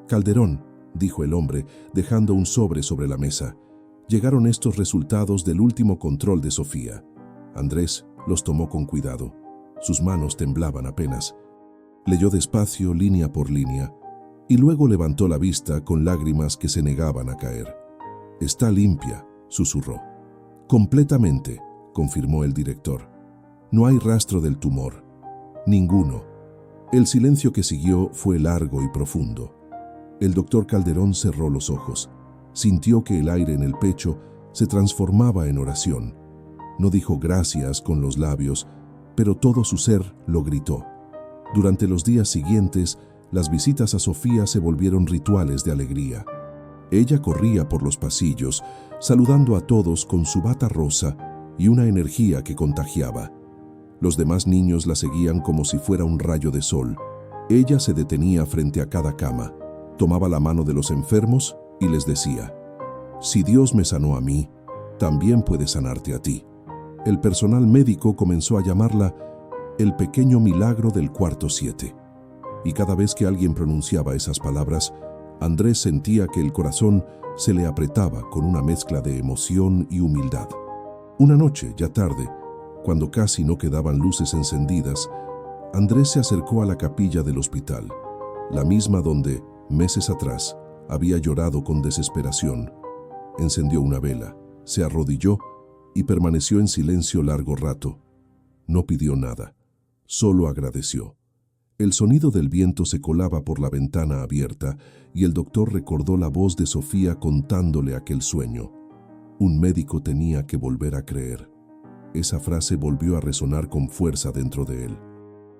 Speaker 1: «Calderón», dijo el hombre, dejando un sobre la mesa, «llegaron estos resultados del último control de Sofía». Andrés los tomó con cuidado. Sus manos temblaban apenas. Leyó despacio, línea por línea, y luego levantó la vista con lágrimas que se negaban a caer. «Está limpia», susurró. «Completamente», confirmó el director. «No hay rastro del tumor. Ninguno». El silencio que siguió fue largo y profundo. El doctor Calderón cerró los ojos. Sintió que el aire en el pecho se transformaba en oración. No dijo gracias con los labios, pero todo su ser lo gritó. Durante los días siguientes, las visitas a Sofía se volvieron rituales de alegría. Ella corría por los pasillos, saludando a todos con su bata rosa y una energía que contagiaba. Los demás niños la seguían como si fuera un rayo de sol. Ella se detenía frente a cada cama, tomaba la mano de los enfermos y les decía: «Si Dios me sanó a mí, también puede sanarte a ti». El personal médico comenzó a llamarla el pequeño milagro del cuarto 7. Y cada vez que alguien pronunciaba esas palabras, Andrés sentía que el corazón se le apretaba con una mezcla de emoción y humildad. Una noche, ya tarde, cuando casi no quedaban luces encendidas, Andrés se acercó a la capilla del hospital, la misma donde, meses atrás, había llorado con desesperación. Encendió una vela, se arrodilló y permaneció en silencio largo rato. No pidió nada, solo agradeció. El sonido del viento se colaba por la ventana abierta y el doctor recordó la voz de Sofía contándole aquel sueño. Un médico tenía que volver a creer. Esa frase volvió a resonar con fuerza dentro de él.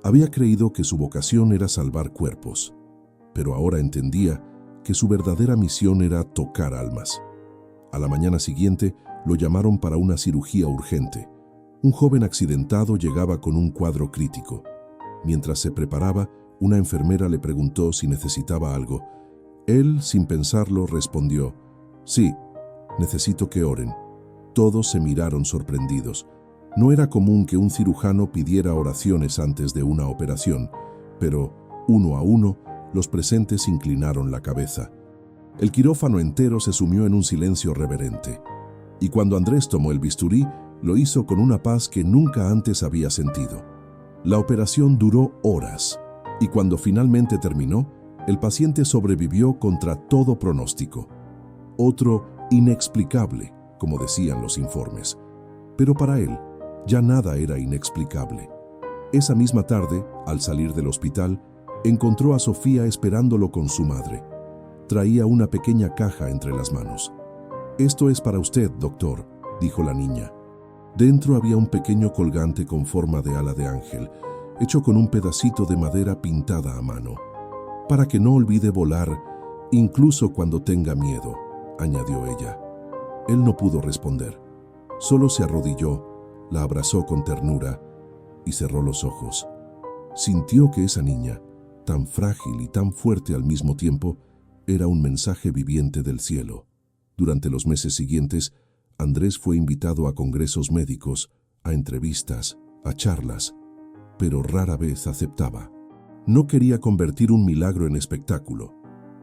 Speaker 1: Había creído que su vocación era salvar cuerpos, pero ahora entendía que su verdadera misión era tocar almas. A la mañana siguiente lo llamaron para una cirugía urgente. Un joven accidentado llegaba con un cuadro crítico. Mientras se preparaba, una enfermera le preguntó si necesitaba algo. Él, sin pensarlo, respondió: «Sí, necesito que oren». Todos se miraron sorprendidos. No era común que un cirujano pidiera oraciones antes de una operación, pero, uno a uno, los presentes inclinaron la cabeza. El quirófano entero se sumió en un silencio reverente. Y cuando Andrés tomó el bisturí, lo hizo con una paz que nunca antes había sentido. La operación duró horas, y cuando finalmente terminó, el paciente sobrevivió contra todo pronóstico. Otro inexplicable, como decían los informes. Pero para él, ya nada era inexplicable. Esa misma tarde, al salir del hospital, encontró a Sofía esperándolo con su madre. Traía una pequeña caja entre las manos. «Esto es para usted, doctor», dijo la niña. Dentro había un pequeño colgante con forma de ala de ángel, hecho con un pedacito de madera pintada a mano. «Para que no olvide volar, incluso cuando tenga miedo», añadió ella. Él no pudo responder. Solo se arrodilló, la abrazó con ternura y cerró los ojos. Sintió que esa niña, tan frágil y tan fuerte al mismo tiempo, era un mensaje viviente del cielo. Durante los meses siguientes, Andrés fue invitado a congresos médicos, a entrevistas, a charlas, pero rara vez aceptaba. No quería convertir un milagro en espectáculo.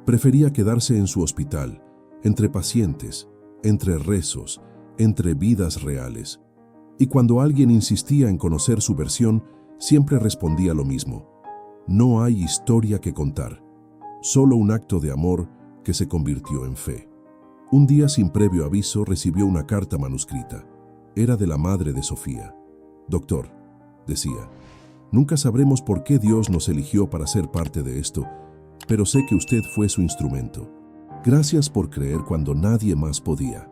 Speaker 1: Prefería quedarse en su hospital, entre pacientes, entre rezos, entre vidas reales. Y cuando alguien insistía en conocer su versión, siempre respondía lo mismo: no hay historia que contar, solo un acto de amor que se convirtió en fe. Un día, sin previo aviso, recibió una carta manuscrita. Era de la madre de Sofía. «Doctor», decía, «nunca sabremos por qué Dios nos eligió para ser parte de esto, pero sé que usted fue su instrumento. Gracias por creer cuando nadie más podía».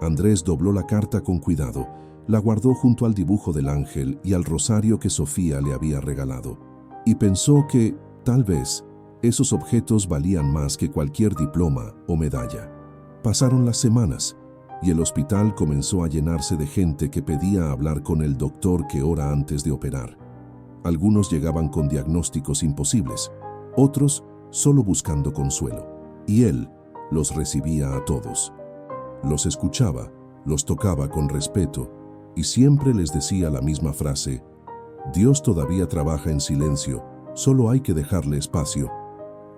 Speaker 1: Andrés dobló la carta con cuidado, la guardó junto al dibujo del ángel y al rosario que Sofía le había regalado, y pensó que, tal vez, esos objetos valían más que cualquier diploma o medalla. Pasaron las semanas, y el hospital comenzó a llenarse de gente que pedía hablar con el doctor que hora antes de operar. Algunos llegaban con diagnósticos imposibles, otros solo buscando consuelo, y él los recibía a todos. Los escuchaba, los tocaba con respeto, y siempre les decía la misma frase: «Dios todavía trabaja en silencio, solo hay que dejarle espacio».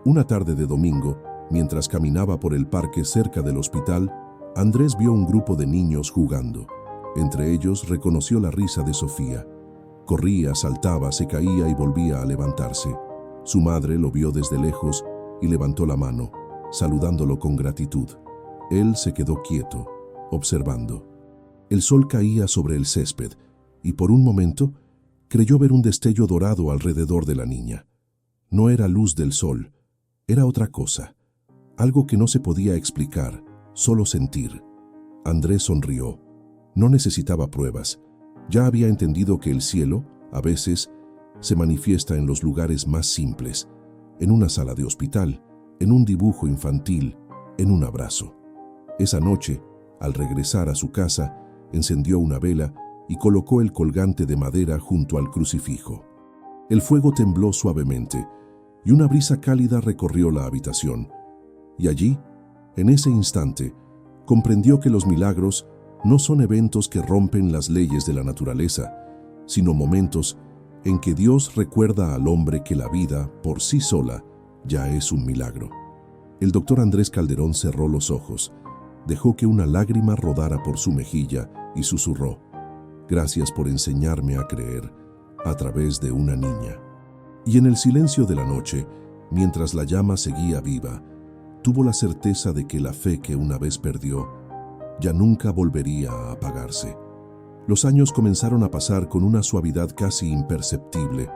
Speaker 1: Una tarde de domingo, mientras caminaba por el parque cerca del hospital, Andrés vio un grupo de niños jugando. Entre ellos reconoció la risa de Sofía. Corría, saltaba, se caía y volvía a levantarse. Su madre lo vio desde lejos y levantó la mano, saludándolo con gratitud. Él se quedó quieto, observando. El sol caía sobre el césped y por un momento creyó ver un destello dorado alrededor de la niña. No era luz del sol, era otra cosa, algo que no se podía explicar, solo sentir. Andrés sonrió. No necesitaba pruebas. Ya había entendido que el cielo, a veces, se manifiesta en los lugares más simples, en una sala de hospital, en un dibujo infantil, en un abrazo. Esa noche, al regresar a su casa, encendió una vela y colocó el colgante de madera junto al crucifijo. El fuego tembló suavemente y una brisa cálida recorrió la habitación. Y allí, en ese instante, comprendió que los milagros no son eventos que rompen las leyes de la naturaleza, sino momentos en que Dios recuerda al hombre que la vida, por sí sola, ya es un milagro. El doctor Andrés Calderón cerró los ojos, dejó que una lágrima rodara por su mejilla y susurró: «Gracias por enseñarme a creer a través de una niña». Y en el silencio de la noche, mientras la llama seguía viva, tuvo la certeza de que la fe que una vez perdió ya nunca volvería a apagarse. Los años comenzaron a pasar con una suavidad casi imperceptible,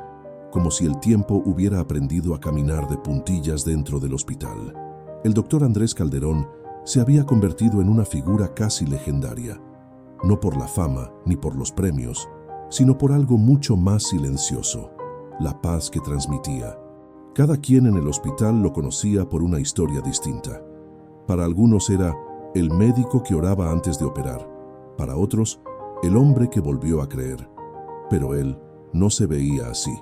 Speaker 1: como si el tiempo hubiera aprendido a caminar de puntillas dentro del hospital. El doctor Andrés Calderón se había convertido en una figura casi legendaria, no por la fama ni por los premios, sino por algo mucho más silencioso: la paz que transmitía. Cada quien en el hospital lo conocía por una historia distinta. Para algunos era el médico que oraba antes de operar, para otros, el hombre que volvió a creer. Pero él no se veía así.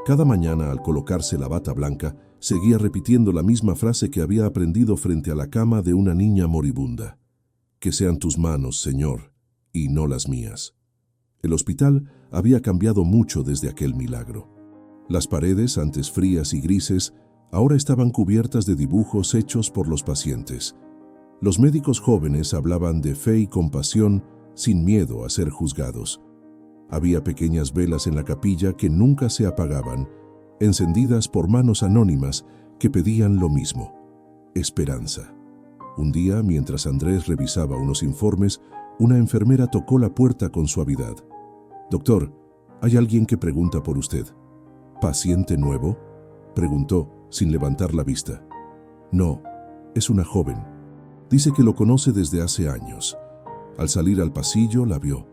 Speaker 1: Cada mañana, al colocarse la bata blanca, seguía repitiendo la misma frase que había aprendido frente a la cama de una niña moribunda: «Que sean tus manos, Señor, y no las mías». El hospital había cambiado mucho desde aquel milagro. Las paredes, antes frías y grises, ahora estaban cubiertas de dibujos hechos por los pacientes. Los médicos jóvenes hablaban de fe y compasión sin miedo a ser juzgados. Había pequeñas velas en la capilla que nunca se apagaban, encendidas por manos anónimas que pedían lo mismo: esperanza. Un día, mientras Andrés revisaba unos informes, una enfermera tocó la puerta con suavidad. «Doctor, hay alguien que pregunta por usted». «¿Paciente nuevo?», preguntó, sin levantar la vista. «No, es una joven. Dice que lo conoce desde hace años». Al salir al pasillo la vio.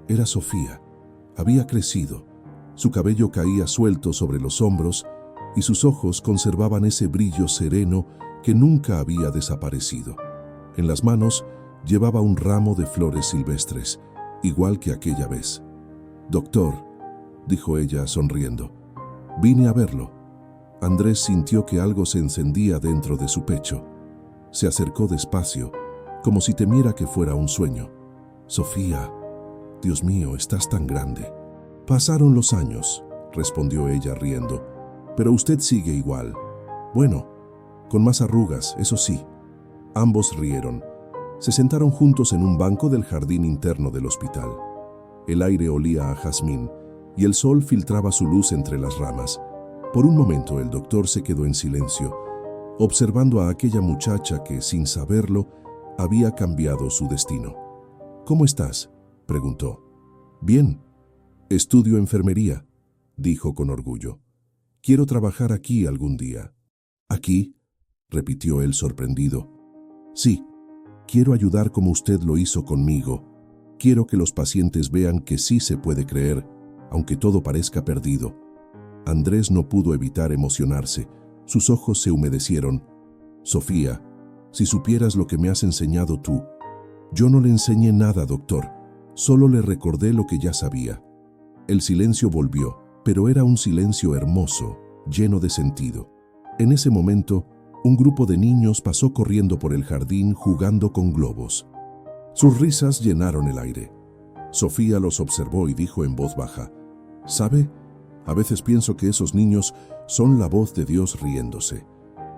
Speaker 1: Era Sofía. Había crecido. Su cabello caía suelto sobre los hombros y sus ojos conservaban ese brillo sereno que nunca había desaparecido. En las manos llevaba un ramo de flores silvestres, igual que aquella vez. «Doctor», dijo ella sonriendo, «vine a verlo». Andrés sintió que algo se encendía dentro de su pecho. Se acercó despacio, como si temiera que fuera un sueño. «Sofía, Dios mío, estás tan grande». «Pasaron los años», respondió ella riendo, «pero usted sigue igual. Bueno, con más arrugas, eso sí». Ambos rieron. Se sentaron juntos en un banco del jardín interno del hospital. El aire olía a jazmín y el sol filtraba su luz entre las ramas. Por un momento el doctor se quedó en silencio, observando a aquella muchacha que, sin saberlo, había cambiado su destino. «¿Cómo estás?», preguntó. Bien, estudio enfermería, dijo con orgullo. Quiero trabajar aquí algún día. ¿Aquí?, repitió él sorprendido. Sí, quiero ayudar como usted lo hizo conmigo. Quiero que los pacientes vean que sí se puede creer, aunque todo parezca perdido. Andrés no pudo evitar emocionarse. Sus ojos se humedecieron. Sofía, si supieras lo que me has enseñado tú. Yo no le enseñé nada, doctor. Solo le recordé lo que ya sabía. El silencio volvió, pero era un silencio hermoso, lleno de sentido. En ese momento, un grupo de niños pasó corriendo por el jardín jugando con globos. Sus risas llenaron el aire. Sofía los observó y dijo en voz baja, ¿sabe? A veces pienso que esos niños son la voz de Dios riéndose.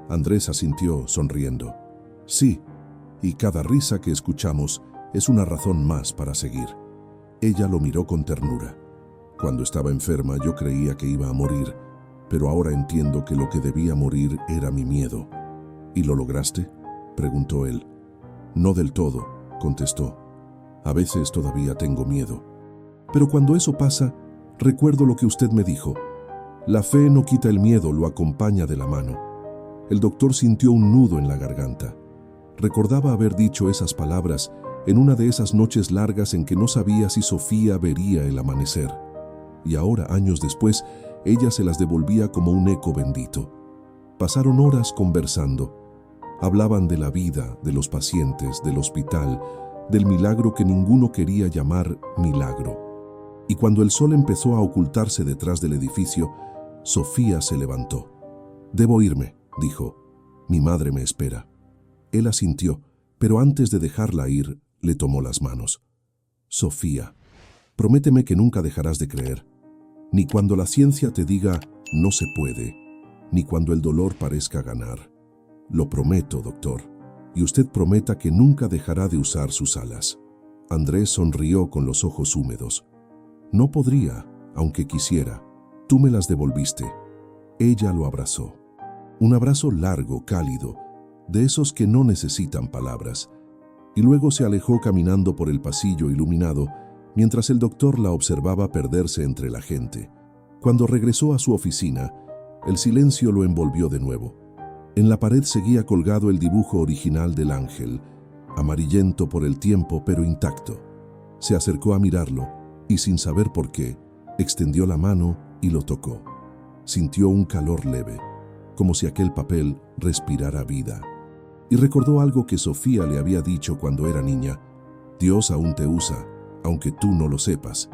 Speaker 1: Andrés asintió, sonriendo. Sí, y cada risa que escuchamos es una razón más para seguir. Ella lo miró con ternura. Cuando estaba enferma yo creía que iba a morir, pero ahora entiendo que lo que debía morir era mi miedo. ¿Y lo lograste?, preguntó él. No del todo, contestó. A veces todavía tengo miedo. Pero cuando eso pasa, recuerdo lo que usted me dijo. La fe no quita el miedo, lo acompaña de la mano. El doctor sintió un nudo en la garganta. Recordaba haber dicho esas palabras en una de esas noches largas en que no sabía si Sofía vería el amanecer. Y ahora, años después, ella se las devolvía como un eco bendito. Pasaron horas conversando. Hablaban de la vida, de los pacientes, del hospital, del milagro que ninguno quería llamar milagro. Y cuando el sol empezó a ocultarse detrás del edificio, Sofía se levantó. «Debo irme», dijo. «Mi madre me espera». Él asintió, pero antes de dejarla ir, le tomó las manos. «Sofía, prométeme que nunca dejarás de creer, ni cuando la ciencia te diga no se puede, ni cuando el dolor parezca ganar. Lo prometo, doctor, y usted prometa que nunca dejará de usar sus alas». Andrés sonrió con los ojos húmedos. «No podría, aunque quisiera. Tú me las devolviste». Ella lo abrazó. Un abrazo largo, cálido, de esos que no necesitan palabras, y luego se alejó caminando por el pasillo iluminado, mientras el doctor la observaba perderse entre la gente. Cuando regresó a su oficina, el silencio lo envolvió de nuevo. En la pared seguía colgado el dibujo original del ángel, amarillento por el tiempo pero intacto. Se acercó a mirarlo y, sin saber por qué, extendió la mano y lo tocó. Sintió un calor leve, como si aquel papel respirara vida. Y recordó algo que Sofía le había dicho cuando era niña: «Dios aún te usa, aunque tú no lo sepas».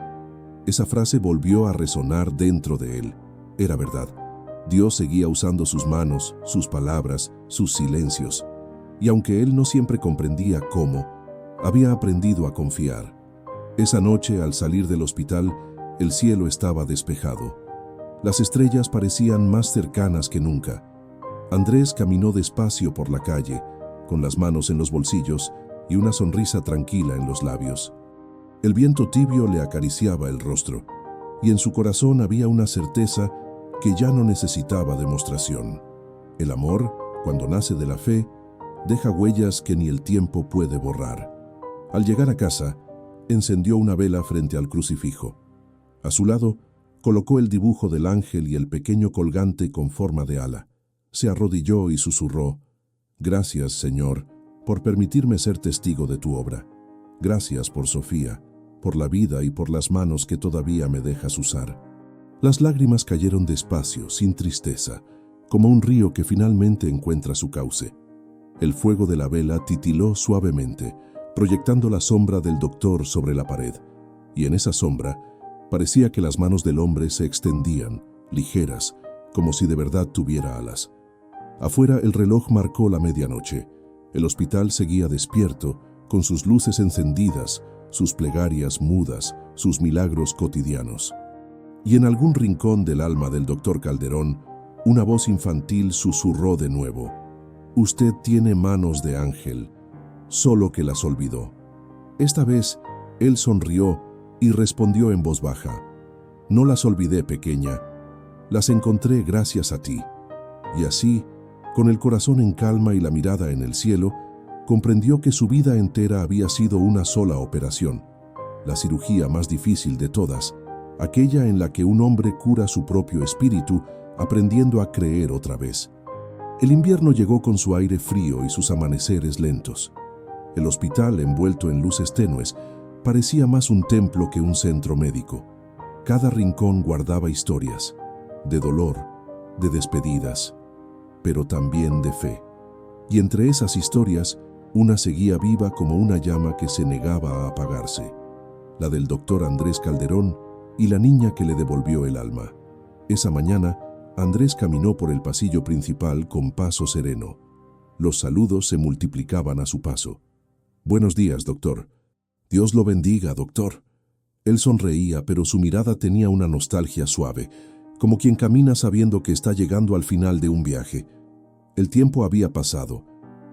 Speaker 1: Esa frase volvió a resonar dentro de él. Era verdad. Dios seguía usando sus manos, sus palabras, sus silencios. Y aunque él no siempre comprendía cómo, había aprendido a confiar. Esa noche, al salir del hospital, el cielo estaba despejado. Las estrellas parecían más cercanas que nunca. Andrés caminó despacio por la calle, con las manos en los bolsillos y una sonrisa tranquila en los labios. El viento tibio le acariciaba el rostro, y en su corazón había una certeza que ya no necesitaba demostración. El amor, cuando nace de la fe, deja huellas que ni el tiempo puede borrar. Al llegar a casa, encendió una vela frente al crucifijo. A su lado, colocó el dibujo del ángel y el pequeño colgante con forma de ala. Se arrodilló y susurró: «Gracias, Señor, por permitirme ser testigo de tu obra. Gracias por Sofía, por la vida y por las manos que todavía me dejas usar». Las lágrimas cayeron despacio, sin tristeza, como un río que finalmente encuentra su cauce. El fuego de la vela titiló suavemente, proyectando la sombra del doctor sobre la pared, y en esa sombra parecía que las manos del hombre se extendían, ligeras, como si de verdad tuviera alas. Afuera el reloj marcó la medianoche. El hospital seguía despierto, con sus luces encendidas, sus plegarias mudas, sus milagros cotidianos. Y en algún rincón del alma del doctor Calderón, una voz infantil susurró de nuevo: «Usted tiene manos de ángel», solo que las olvidó. Esta vez, él sonrió y respondió en voz baja: «No las olvidé, pequeña. Las encontré gracias a ti». Y así, con el corazón en calma y la mirada en el cielo, comprendió que su vida entera había sido una sola operación, la cirugía más difícil de todas, aquella en la que un hombre cura su propio espíritu aprendiendo a creer otra vez. El invierno llegó con su aire frío y sus amaneceres lentos. El hospital, envuelto en luces tenues, parecía más un templo que un centro médico. Cada rincón guardaba historias, de dolor, de despedidas, pero también de fe. Y entre esas historias, una seguía viva como una llama que se negaba a apagarse, la del doctor Andrés Calderón y la niña que le devolvió el alma. Esa mañana, Andrés caminó por el pasillo principal con paso sereno. Los saludos se multiplicaban a su paso. «Buenos días, doctor». «Dios lo bendiga, doctor». Él sonreía, pero su mirada tenía una nostalgia suave, como quien camina sabiendo que está llegando al final de un viaje. El tiempo había pasado.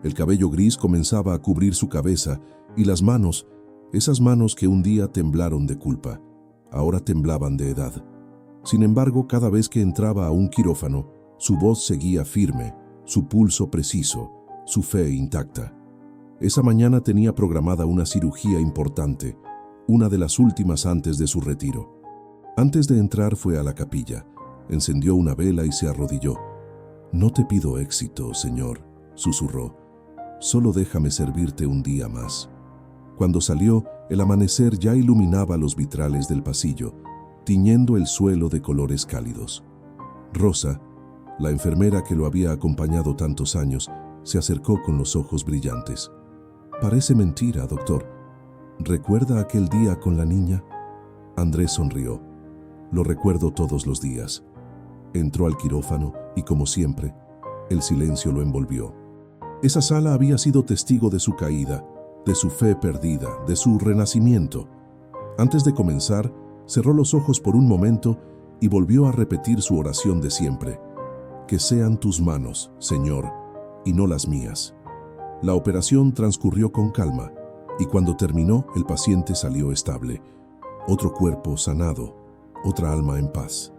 Speaker 1: El cabello gris comenzaba a cubrir su cabeza y las manos, esas manos que un día temblaron de culpa, ahora temblaban de edad. Sin embargo, cada vez que entraba a un quirófano, su voz seguía firme, su pulso preciso, su fe intacta. Esa mañana tenía programada una cirugía importante, una de las últimas antes de su retiro. Antes de entrar fue a la capilla, encendió una vela y se arrodilló. «No te pido éxito, Señor», susurró. «Solo déjame servirte un día más». Cuando salió, el amanecer ya iluminaba los vitrales del pasillo, tiñendo el suelo de colores cálidos. Rosa, la enfermera que lo había acompañado tantos años, se acercó con los ojos brillantes. «Parece mentira, doctor. ¿Recuerda aquel día con la niña?» Andrés sonrió. «Lo recuerdo todos los días». Entró al quirófano y, como siempre, el silencio lo envolvió. Esa sala había sido testigo de su caída, de su fe perdida, de su renacimiento. Antes de comenzar, cerró los ojos por un momento y volvió a repetir su oración de siempre. «Que sean tus manos, Señor, y no las mías». La operación transcurrió con calma, y cuando terminó, el paciente salió estable. Otro cuerpo sanado, otra alma en paz.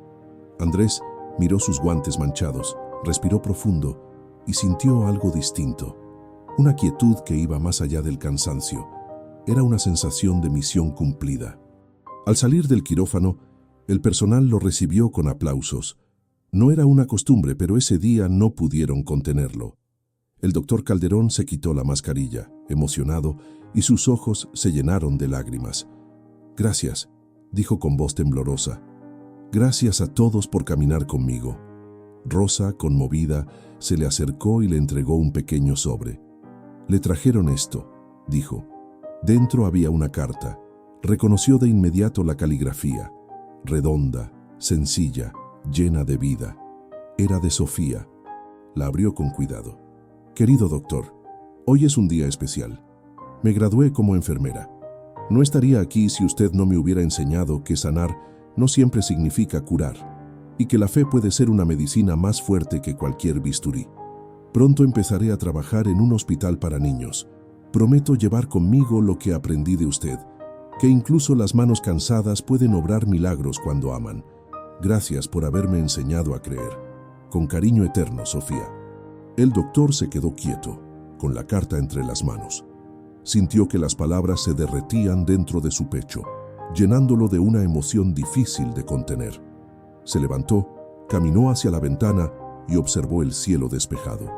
Speaker 1: Andrés miró sus guantes manchados, respiró profundo y sintió algo distinto. Una quietud que iba más allá del cansancio. Era una sensación de misión cumplida. Al salir del quirófano, el personal lo recibió con aplausos. No era una costumbre, pero ese día no pudieron contenerlo. El doctor Calderón se quitó la mascarilla, emocionado, y sus ojos se llenaron de lágrimas. «Gracias», dijo con voz temblorosa. «Gracias a todos por caminar conmigo». Rosa, conmovida, se le acercó y le entregó un pequeño sobre. «Le trajeron esto», dijo. Dentro había una carta. Reconoció de inmediato la caligrafía. Redonda, sencilla, llena de vida. Era de Sofía. La abrió con cuidado. «Querido doctor, hoy es un día especial. Me gradué como enfermera. No estaría aquí si usted no me hubiera enseñado que sanar no siempre significa curar, y que la fe puede ser una medicina más fuerte que cualquier bisturí. Pronto empezaré a trabajar en un hospital para niños. Prometo llevar conmigo lo que aprendí de usted, que incluso las manos cansadas pueden obrar milagros cuando aman. Gracias por haberme enseñado a creer. Con cariño eterno, Sofía». El doctor se quedó quieto, con la carta entre las manos. Sintió que las palabras se derretían dentro de su pecho, llenándolo de una emoción difícil de contener. Se levantó, caminó hacia la ventana y observó el cielo despejado.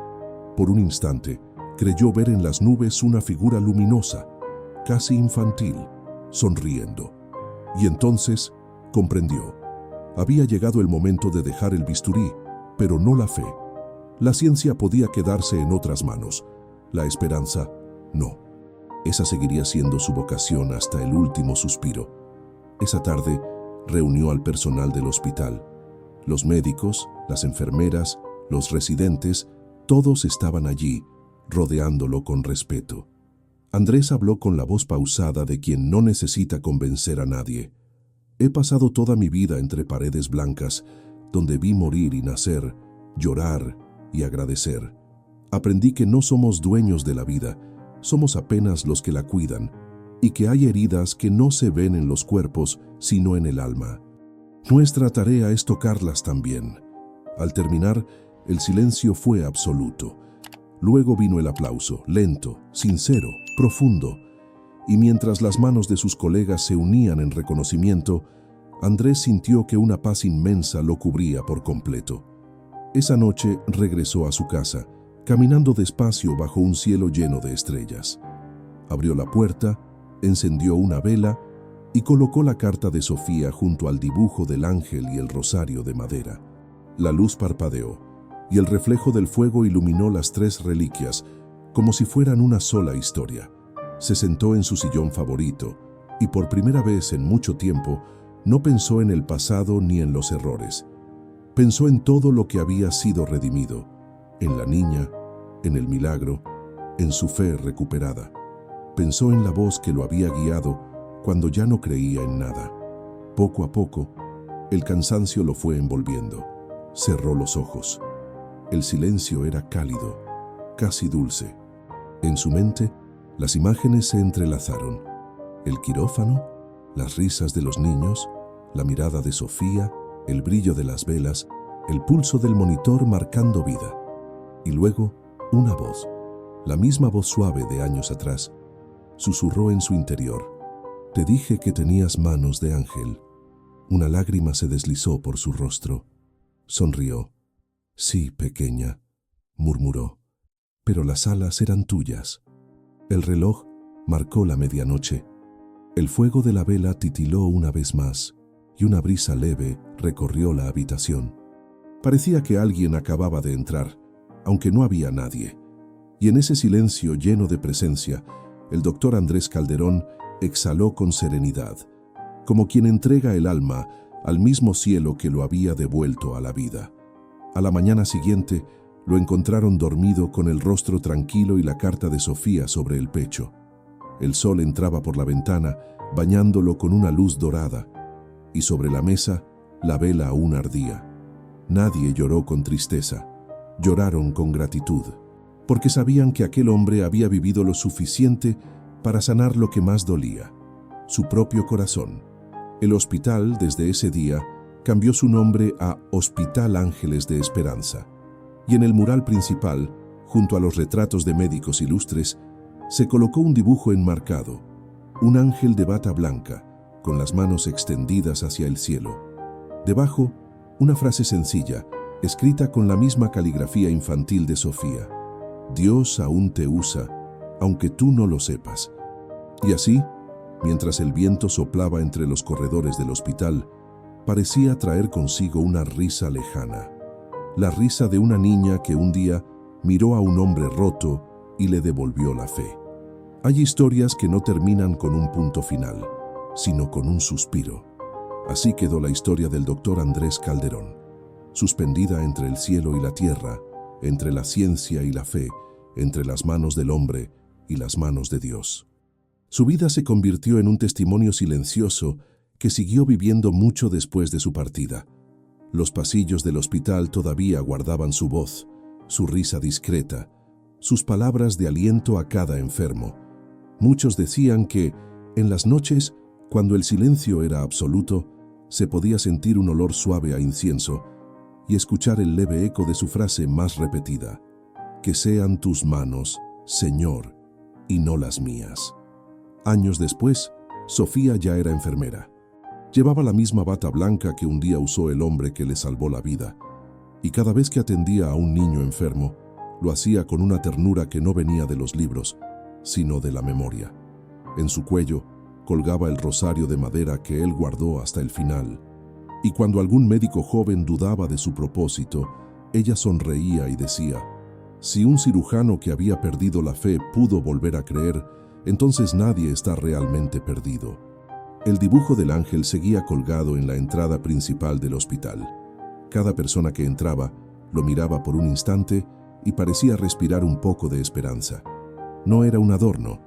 Speaker 1: Por un instante, creyó ver en las nubes una figura luminosa, casi infantil, sonriendo. Y entonces comprendió. Había llegado el momento de dejar el bisturí, pero no la fe. La ciencia podía quedarse en otras manos. La esperanza, no. Esa seguiría siendo su vocación hasta el último suspiro. Esa tarde, reunió al personal del hospital. Los médicos, las enfermeras, los residentes, todos estaban allí, rodeándolo con respeto. Andrés habló con la voz pausada de quien no necesita convencer a nadie. «He pasado toda mi vida entre paredes blancas, donde vi morir y nacer, llorar y agradecer. Aprendí que no somos dueños de la vida, somos apenas los que la cuidan, y que hay heridas que no se ven en los cuerpos, sino en el alma. Nuestra tarea es tocarlas también». Al terminar, el silencio fue absoluto. Luego vino el aplauso, lento, sincero, profundo. y mientras las manos de sus colegas se unían en reconocimiento, Andrés sintió que una paz inmensa lo cubría por completo. Esa noche regresó a su casa, caminando despacio bajo un cielo lleno de estrellas. Abrió la puerta, encendió una vela y colocó la carta de Sofía junto al dibujo del ángel y el rosario de madera. La luz parpadeó, y el reflejo del fuego iluminó las tres reliquias, como si fueran una sola historia. Se sentó en su sillón favorito, y por primera vez en mucho tiempo, no pensó en el pasado ni en los errores. Pensó en todo lo que había sido redimido, en la niña, en el milagro, en su fe recuperada. Pensó en la voz que lo había guiado cuando ya no creía en nada. Poco a poco, el cansancio lo fue envolviendo. Cerró los ojos. El silencio era cálido, casi dulce. En su mente, las imágenes se entrelazaron. El quirófano, las risas de los niños, la mirada de Sofía, el brillo de las velas, el pulso del monitor marcando vida. Y luego, una voz, la misma voz suave de años atrás, susurró en su interior: «Te dije que tenías manos de ángel». Una lágrima se deslizó por su rostro. Sonrió. «Sí, pequeña», murmuró, «pero las alas eran tuyas». El reloj marcó la medianoche. El fuego de la vela titiló una vez más, y una brisa leve recorrió la habitación. Parecía que alguien acababa de entrar, aunque no había nadie. Y en ese silencio lleno de presencia, el doctor Andrés Calderón exhaló con serenidad, como quien entrega el alma al mismo cielo que lo había devuelto a la vida. A la mañana siguiente, lo encontraron dormido con el rostro tranquilo y la carta de Sofía sobre el pecho. El sol entraba por la ventana, bañándolo con una luz dorada, y sobre la mesa, la vela aún ardía. Nadie lloró con tristeza, lloraron con gratitud, porque sabían que aquel hombre había vivido lo suficiente para sanar lo que más dolía, su propio corazón. El hospital, desde ese día, cambió su nombre a Hospital Ángeles de Esperanza, y en el mural principal, junto a los retratos de médicos ilustres, se colocó un dibujo enmarcado, un ángel de bata blanca, con las manos extendidas hacia el cielo. Debajo, una frase sencilla, escrita con la misma caligrafía infantil de Sofía: «Dios aún te usa, aunque tú no lo sepas». Y así, mientras el viento soplaba entre los corredores del hospital, parecía traer consigo una risa lejana, la risa de una niña que un día miró a un hombre roto y le devolvió la fe. Hay historias que no terminan con un punto final, sino con un suspiro. Así quedó la historia del doctor Andrés Calderón, suspendida entre el cielo y la tierra, entre la ciencia y la fe, entre las manos del hombre y las manos de Dios. Su vida se convirtió en un testimonio silencioso que siguió viviendo mucho después de su partida. Los pasillos del hospital todavía guardaban su voz, su risa discreta, sus palabras de aliento a cada enfermo. Muchos decían que, en las noches, cuando el silencio era absoluto, se podía sentir un olor suave a incienso y escuchar el leve eco de su frase más repetida: «Que sean tus manos, Señor, y no las mías». Años después, Sofía ya era enfermera. Llevaba la misma bata blanca que un día usó el hombre que le salvó la vida, y cada vez que atendía a un niño enfermo, lo hacía con una ternura que no venía de los libros, sino de la memoria. En su cuello colgaba el rosario de madera que él guardó hasta el final, y cuando algún médico joven dudaba de su propósito, ella sonreía y decía: «Si un cirujano que había perdido la fe pudo volver a creer, entonces nadie está realmente perdido». El dibujo del ángel seguía colgado en la entrada principal del hospital. Cada persona que entraba lo miraba por un instante y parecía respirar un poco de esperanza. No era un adorno,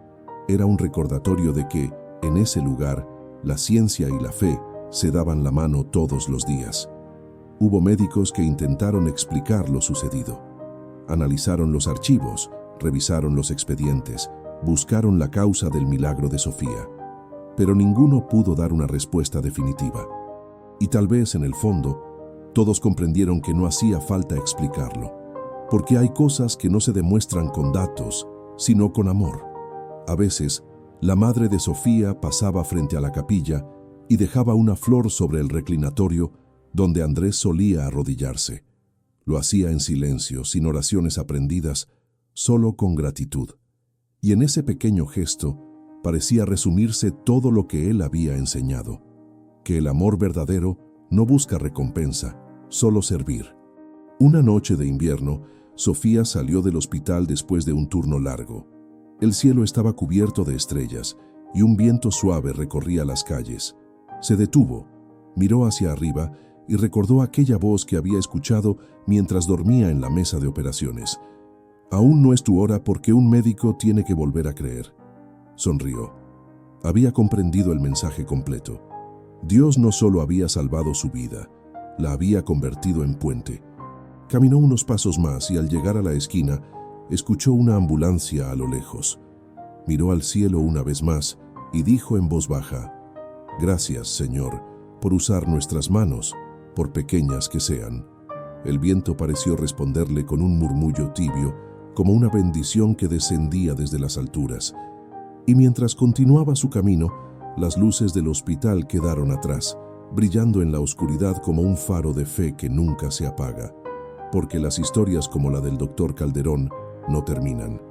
Speaker 1: era un recordatorio de que, en ese lugar, la ciencia y la fe se daban la mano todos los días. Hubo médicos que intentaron explicar lo sucedido. Analizaron los archivos, revisaron los expedientes, buscaron la causa del milagro de Sofía. Pero ninguno pudo dar una respuesta definitiva. Y tal vez, en el fondo, todos comprendieron que no hacía falta explicarlo, porque hay cosas que no se demuestran con datos, sino con amor. A veces, La madre de Sofía pasaba frente a la capilla y dejaba una flor sobre el reclinatorio donde Andrés solía arrodillarse. Lo hacía en silencio, sin oraciones aprendidas, solo con gratitud. Y en ese pequeño gesto parecía resumirse todo lo que él había enseñado: que el amor verdadero no busca recompensa, solo servir. Una noche de invierno, Sofía salió del hospital después de un turno largo. El cielo estaba cubierto de estrellas y un viento suave recorría las calles. Se detuvo, miró hacia arriba y recordó aquella voz que había escuchado mientras dormía en la mesa de operaciones. «Aún no es tu hora porque un médico tiene que volver a creer». Sonrió. Había comprendido el mensaje completo. Dios no solo había salvado su vida, la había convertido en puente. Caminó unos pasos más y al llegar a la esquina, escuchó una ambulancia a lo lejos. Miró al cielo una vez más y dijo en voz baja: «Gracias, Señor, por usar nuestras manos, por pequeñas que sean». El viento pareció responderle con un murmullo tibio, como una bendición que descendía desde las alturas. Y mientras continuaba su camino, las luces del hospital quedaron atrás, brillando en la oscuridad como un faro de fe que nunca se apaga. Porque las historias como la del doctor Calderón no terminan.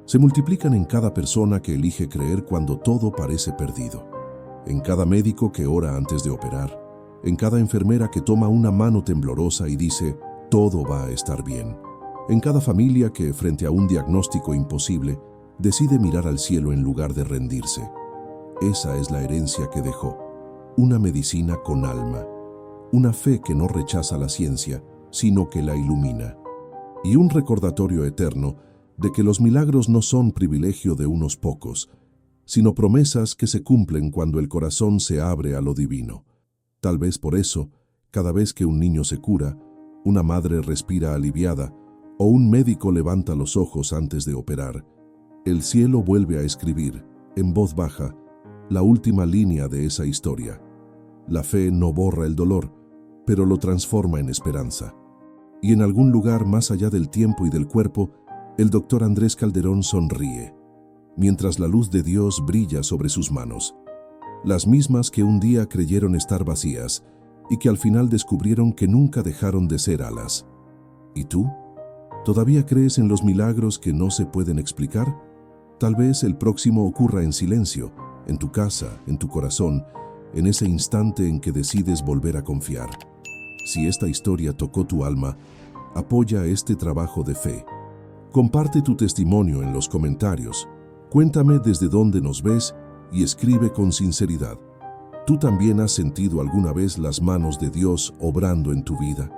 Speaker 1: Se multiplican en cada persona que elige creer cuando todo parece perdido. En cada médico que ora antes de operar. En cada enfermera que toma una mano temblorosa y dice: «Todo va a estar bien». En cada familia que, frente a un diagnóstico imposible, decide mirar al cielo en lugar de rendirse. Esa es la herencia que dejó. Una medicina con alma. Una fe que no rechaza la ciencia, sino que la ilumina. Y un recordatorio eterno de que los milagros no son privilegio de unos pocos, sino promesas que se cumplen cuando el corazón se abre a lo divino. Tal vez por eso, cada vez que un niño se cura, una madre respira aliviada o un médico levanta los ojos antes de operar, el cielo vuelve a escribir, en voz baja, la última línea de esa historia. La fe no borra el dolor, pero lo transforma en esperanza. Y en algún lugar más allá del tiempo y del cuerpo, el doctor Andrés Calderón sonríe, mientras la luz de Dios brilla sobre sus manos, las mismas que un día creyeron estar vacías y que al final descubrieron que nunca dejaron de ser alas. ¿Y tú? ¿Todavía crees en los milagros que no se pueden explicar? Tal vez el próximo ocurra en silencio, en tu casa, en tu corazón, en ese instante en que decides volver a confiar. Si esta historia tocó tu alma, apoya este trabajo de fe. Comparte tu testimonio en los comentarios. Cuéntame desde dónde nos ves y escribe con sinceridad. ¿Tú también has sentido alguna vez las manos de Dios obrando en tu vida?